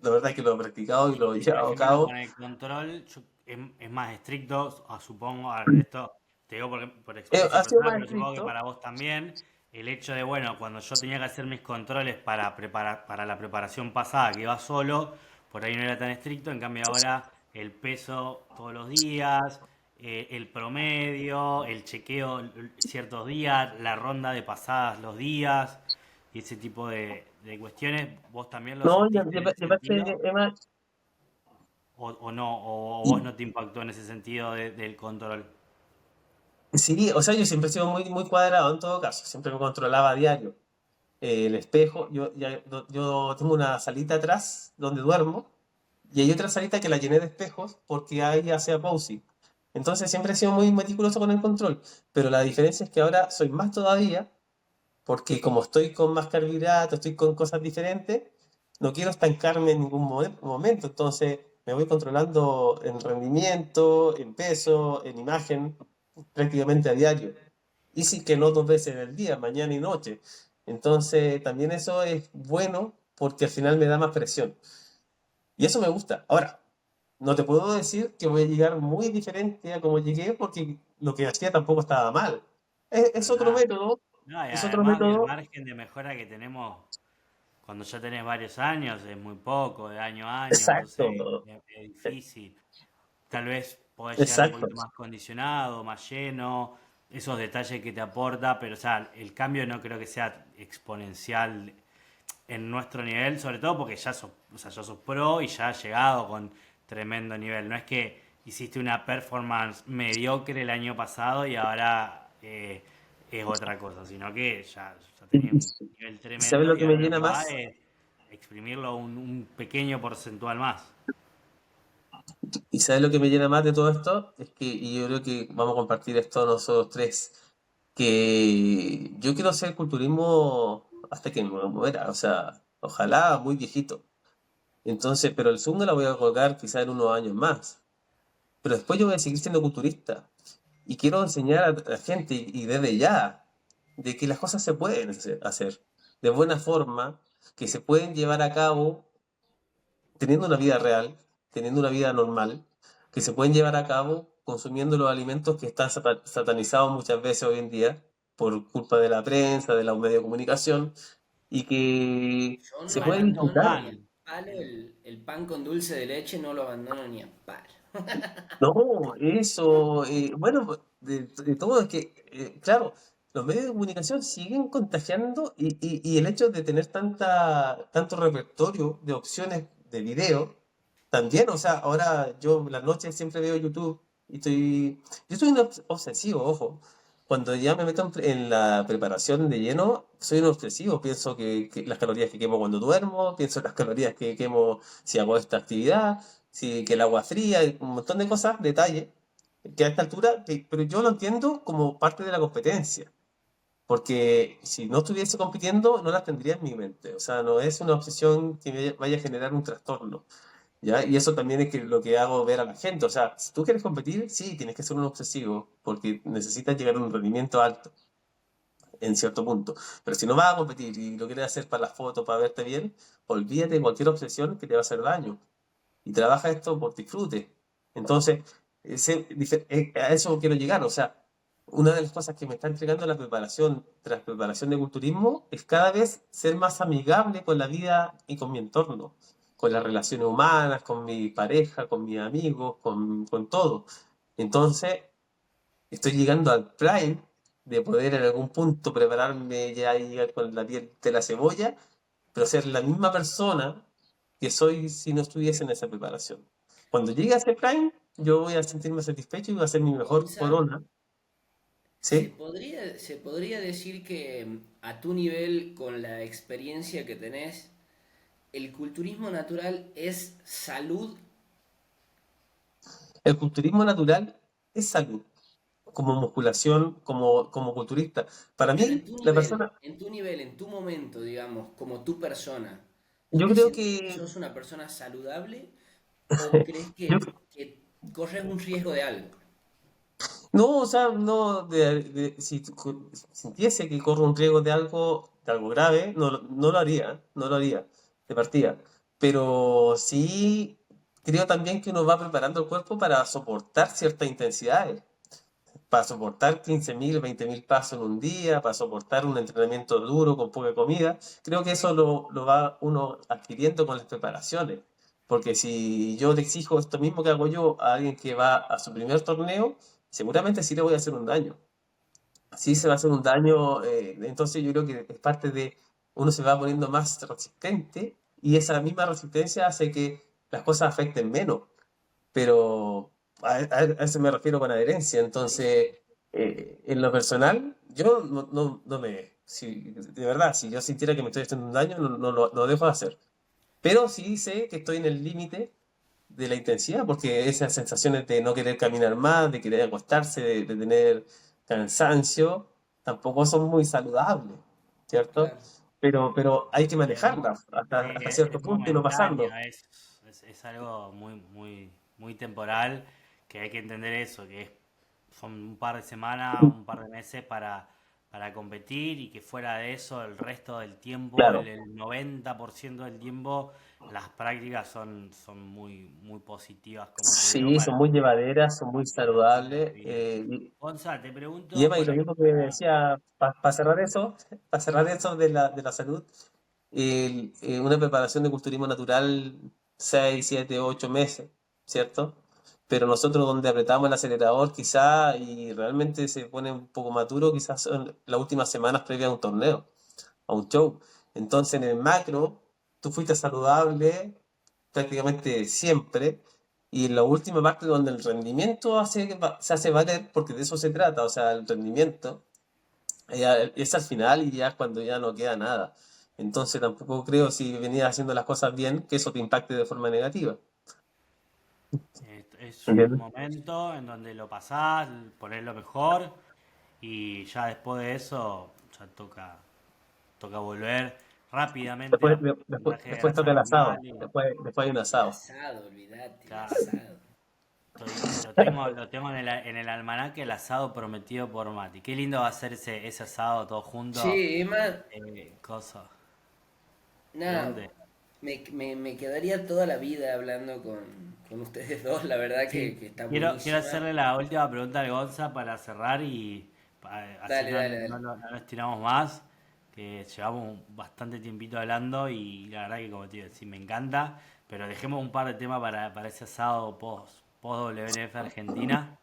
la verdad es que lo he practicado y lo he Y por llevado a ejemplo, con cabo. el control es más estricto, supongo, a ver, esto te digo por experiencia Ha sido personal, más pero supongo que estricto. para vos también, el hecho de, bueno, cuando yo tenía que hacer mis controles para preparar, para la preparación pasada, que iba solo, por ahí no era tan estricto, en cambio ahora el peso todos los días, el promedio, el chequeo ciertos días, la ronda de pasadas los días, y ese tipo de cuestiones, ¿vos también lo No, sentiste en ese ya pasé, sentido? Emma, O no, o vos y no te impactó en ese sentido del control. sí, o sea, yo siempre he sido muy cuadrado en todo caso, siempre me controlaba a diario. El espejo, yo tengo una salita atrás donde duermo y hay otra salita que la llené de espejos porque ahí hacía posing. Entonces siempre he sido muy meticuloso con el control, pero la diferencia es que ahora soy más todavía porque como estoy con más carbohidratos, estoy con cosas diferentes, no quiero estancarme en ningún momento, entonces me voy controlando en rendimiento, en peso, en imagen, prácticamente a diario. Y sí que no dos veces en el día, mañana y noche. Entonces también eso es bueno porque al final me da más presión. Y eso me gusta. Ahora, no te puedo decir que voy a llegar muy diferente a como llegué porque lo que hacía tampoco estaba mal. Es Para otro nada. método, No, y es otro además el método. margen de mejora que tenemos cuando ya tenés varios años es muy poco, de año a año, Exacto, entonces es difícil. Tal vez podés llegar un exacto, poquito más condicionado, más lleno, esos detalles que te aporta, pero o sea, el cambio no creo que sea exponencial en nuestro nivel, sobre todo porque ya sos, o sea, ya sos pro y ya has llegado con tremendo nivel. No es que hiciste una performance mediocre el año pasado y ahora es otra cosa, sino que ya ¿Y tenías un nivel sabes tremendo lo y que me ahora lo llena que va más? es exprimirlo un pequeño porcentual más. ¿Y sabes lo que me llena más de todo esto? Es que, y yo creo que vamos a compartir esto nosotros tres, que yo quiero hacer culturismo hasta que me muera, o sea, ojalá muy viejito. Entonces, pero el segundo la voy a colgar quizá en unos años más. Pero después yo voy a seguir siendo culturista. Y quiero enseñar a la gente, y desde ya, de que las cosas se pueden hacer de buena forma, que se pueden llevar a cabo teniendo una vida real, teniendo una vida normal, que se pueden llevar a cabo consumiendo los alimentos que están satanizados muchas veces hoy en día por culpa de la prensa, de los medios de comunicación, y que Yo no se lo puede Un abandono disfrutar. ni a pan. palo, el pan con dulce de leche no lo abandono ni a palo. No, eso, bueno, de todo es que, claro, los medios de comunicación siguen contagiando y el hecho de tener tanto repertorio de opciones de video, también, o sea, ahora yo las noches siempre veo YouTube y yo soy un obsesivo, ojo, cuando ya me meto en la preparación de lleno, soy un obsesivo, pienso que las calorías que quemo cuando duermo, pienso en las calorías que quemo si hago esta actividad. Sí, que el agua fría, y un montón de cosas, detalles, que a esta altura, pero yo lo entiendo como parte de la competencia, porque si no estuviese compitiendo, no las tendría en mi mente, o sea, no es una obsesión que me vaya a generar un trastorno, ¿ya? Y eso también es lo que hago ver a la gente, o sea, si tú quieres competir, sí, tienes que ser un obsesivo, porque necesitas llegar a un rendimiento alto, en cierto punto, pero si no vas a competir y lo quieres hacer para la foto, para verte bien, olvídate de cualquier obsesión que te va a hacer daño y trabaja esto por disfrute. Entonces, a eso quiero llegar. O sea, una de las cosas que me está entregando la preparación tras preparación de culturismo es cada vez ser más amigable con la vida y con mi entorno, con las relaciones humanas, con mi pareja, con mis amigos, con todo. Entonces, estoy llegando al prime de poder en algún punto prepararme ya y llegar con la piel de la cebolla, pero ser la misma persona que soy si no estuviese en esa preparación. Cuando llegue a ese prime, yo voy a sentirme satisfecho y voy a hacer mi mejor Gonza, corona, ¿sí? se podría decir que a tu nivel, con la experiencia que tenés, el culturismo natural es salud, El culturismo natural es salud, como musculación, como culturista. Para pero mí, la persona, en tu momento, digamos, como tu persona, yo ¿te creo sentís que que, sos una persona saludable o crees yo, que corres un riesgo de algo? no, o sea, no, si sintiese que corro un riesgo de algo grave, no lo haría, no lo haría, de partida. Pero sí creo también que uno va preparando el cuerpo para soportar ciertas intensidades, para soportar 15.000, 20.000 pasos en un día, para soportar un entrenamiento duro con poca comida. Creo que eso lo va uno adquiriendo con las preparaciones. Porque si yo le exijo esto mismo que hago yo a alguien que va a su primer torneo, seguramente sí le voy a hacer un daño. Sí se va a hacer un daño, entonces yo creo que es parte de uno se va poniendo más resistente y esa misma resistencia hace que las cosas afecten menos, pero a eso me refiero con adherencia. Buenísimo. Entonces, en lo personal, yo no me, si, de verdad, si yo sintiera que me estoy haciendo un daño, no lo dejo de hacer. Pero sí sé que estoy en el límite de la intensidad, porque esas sensaciones de no querer caminar más, de querer acostarse, de tener cansancio, tampoco son muy saludables, ¿cierto? Claro. Pero hay que Es muy, manejarlas sí, hasta cierto es punto y no momentáneo, pasarlo. es algo muy temporal, que hay que entender eso, son un par de semanas, un par de meses para competir y que fuera de eso el resto del tiempo, Claro. el 90% del tiempo, las prácticas son muy positivas, como te digo, Sí, son muy llevaderas, son muy para el estilo de saludables. vida. Gonza, te Y pregunto Emma, y con lo la mismo que decía, para cerrar eso, para cerrar eso de la salud, una preparación de culturismo natural, 6 7 8 meses, ¿cierto? Pero nosotros donde apretamos el acelerador quizá y realmente se pone un poco más duro, quizás son las últimas semanas previas a un torneo, a un show. Entonces en el macro, tú fuiste saludable prácticamente siempre. Y en la última parte donde el rendimiento se hace valer, porque de eso se trata, o sea, el rendimiento es al final y ya es cuando ya no queda nada. Entonces tampoco creo si venías haciendo las cosas bien que eso te impacte de forma negativa. Es un ¿Entiendes? momento en donde lo pasás, ponés lo mejor y ya después de eso ya toca volver rápidamente Después, a porcentaje de después grasa toca el asado, normal y después hay un El asado. asado, olvídate, el ya asado. lo tengo en el almanaque el asado prometido por Mati. Qué lindo va a ser ese asado todos juntos. Che, Emma, Cosa. nada, Pregunte. me quedaría toda la vida hablando con ustedes dos, la verdad Sí, que está quiero buenísima. hacerle la última pregunta al Gonza para cerrar así Dale, dale, no dale. no nos tiramos más. que llevamos bastante tiempito hablando y la verdad que como te digo, sí me encanta, pero dejemos un par de temas para ese asado post WNF Argentina.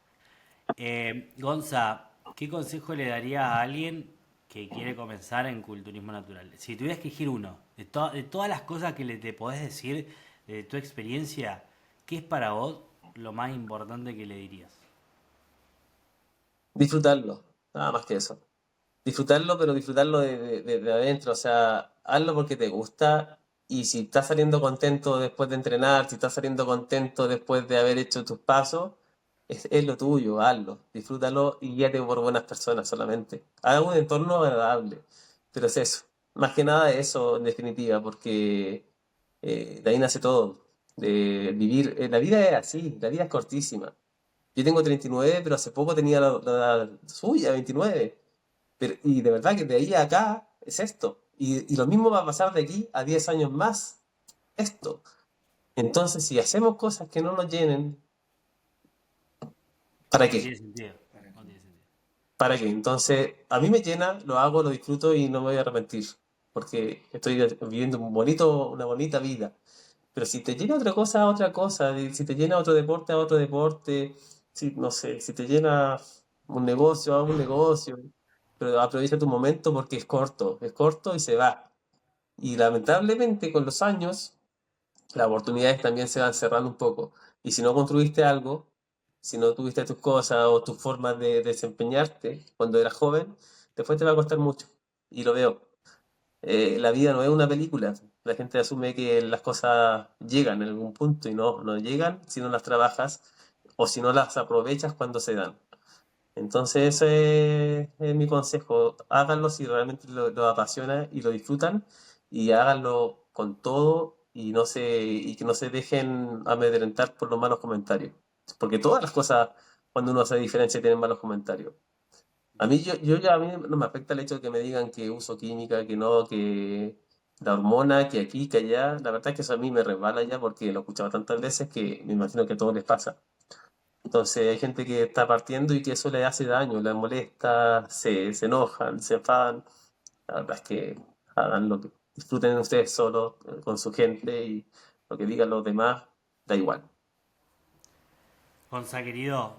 Gonza, ¿qué consejo le daría a alguien que quiere comenzar en culturismo natural? Si tuvieras que elegir uno, de todas las cosas que te podés decir de tu experiencia, ¿qué es para vos lo más importante que le dirías? Disfrutarlo, nada más que eso. Disfrutarlo, pero disfrutarlo de adentro, o sea, hazlo porque te gusta y si estás saliendo contento después de entrenar, si estás saliendo contento después de haber hecho tus pasos, es lo tuyo, hazlo, disfrútalo y guíate por buenas personas solamente. Haz un entorno agradable, pero es eso, más que nada eso en definitiva, porque de ahí nace todo, de vivir, la vida es así, la vida es cortísima. Yo tengo 39 pero hace poco tenía la edad suya, 29. Y de verdad que de ahí a acá es esto. Y lo mismo va a pasar de aquí a 10 años más, esto. Entonces, si hacemos cosas que no nos llenen, ¿para No qué? tiene sentido. ¿Para No qué? tiene sentido. ¿Para qué? Entonces, a mí me llena, lo hago, lo disfruto y no me voy a arrepentir. Porque estoy viviendo una bonita vida. Pero si te llena otra cosa, otra cosa. Y si te llena otro deporte, a otro deporte. Si, no sé, si te llena un negocio, a un negocio. Pero aprovecha tu momento porque es corto y se va. Y lamentablemente con los años las oportunidades también se van cerrando un poco. Y si no construiste algo, si no tuviste tus cosas o tus formas de desempeñarte cuando eras joven, después te va a costar mucho. Y lo veo. La vida no es una película. La gente asume que las cosas llegan en algún punto y no, no llegan si no las trabajas o si no las aprovechas cuando se dan. Entonces ese es mi consejo. Háganlo si realmente lo apasiona y lo disfrutan y háganlo con todo y que no se dejen amedrentar por los malos comentarios. Porque todas las cosas, cuando uno hace diferencia, tienen malos comentarios. A mí no me afecta el hecho de que me digan que uso química, que no, que la hormona, que aquí, que allá. La verdad es que eso a mí me resbala ya porque lo he escuchado tantas veces que me imagino que a todos les pasa. Entonces hay gente que está partiendo y que eso le hace daño, les molesta, se enojan, se enfadan. La verdad es que hagan lo que disfruten ustedes solos, con su gente y lo que digan los demás, da igual. Gonza, querido,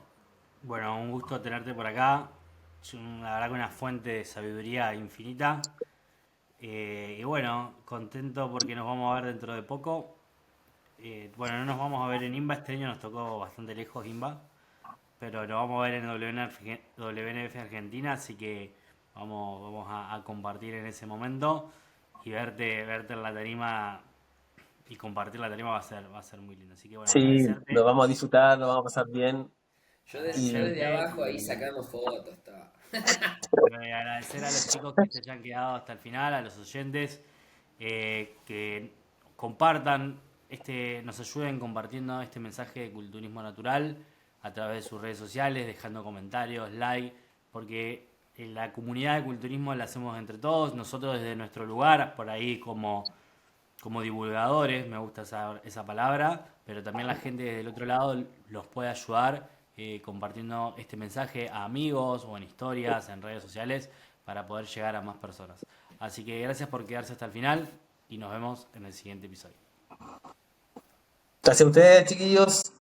bueno, un gusto tenerte por acá. La verdad que una fuente de sabiduría infinita. Y bueno, contento porque nos vamos a ver dentro de poco. Bueno, no nos vamos a ver en IMBA, este año nos tocó bastante lejos IMBA, pero nos vamos a ver en WNF Argentina, así que vamos a compartir en ese momento y verte en la tarima y compartir la tarima va a ser muy lindo. Así que bueno, Sí, nos agradecerte, vamos a disfrutar, nos vamos a pasar bien Yo y desde agradecerte abajo ahí sacando fotos, estaba. agradecer a los chicos que se hayan quedado hasta el final, a los oyentes que compartan nos ayuden compartiendo este mensaje de culturismo natural a través de sus redes sociales, dejando comentarios, like, porque la comunidad de culturismo la hacemos entre todos, nosotros desde nuestro lugar, por ahí como divulgadores, me gusta esa palabra, pero también la gente del otro lado los puede ayudar compartiendo este mensaje a amigos o en historias, en redes sociales, para poder llegar a más personas. Así que gracias por quedarse hasta el final y nos vemos en el siguiente episodio. gracias a ustedes, chiquillos.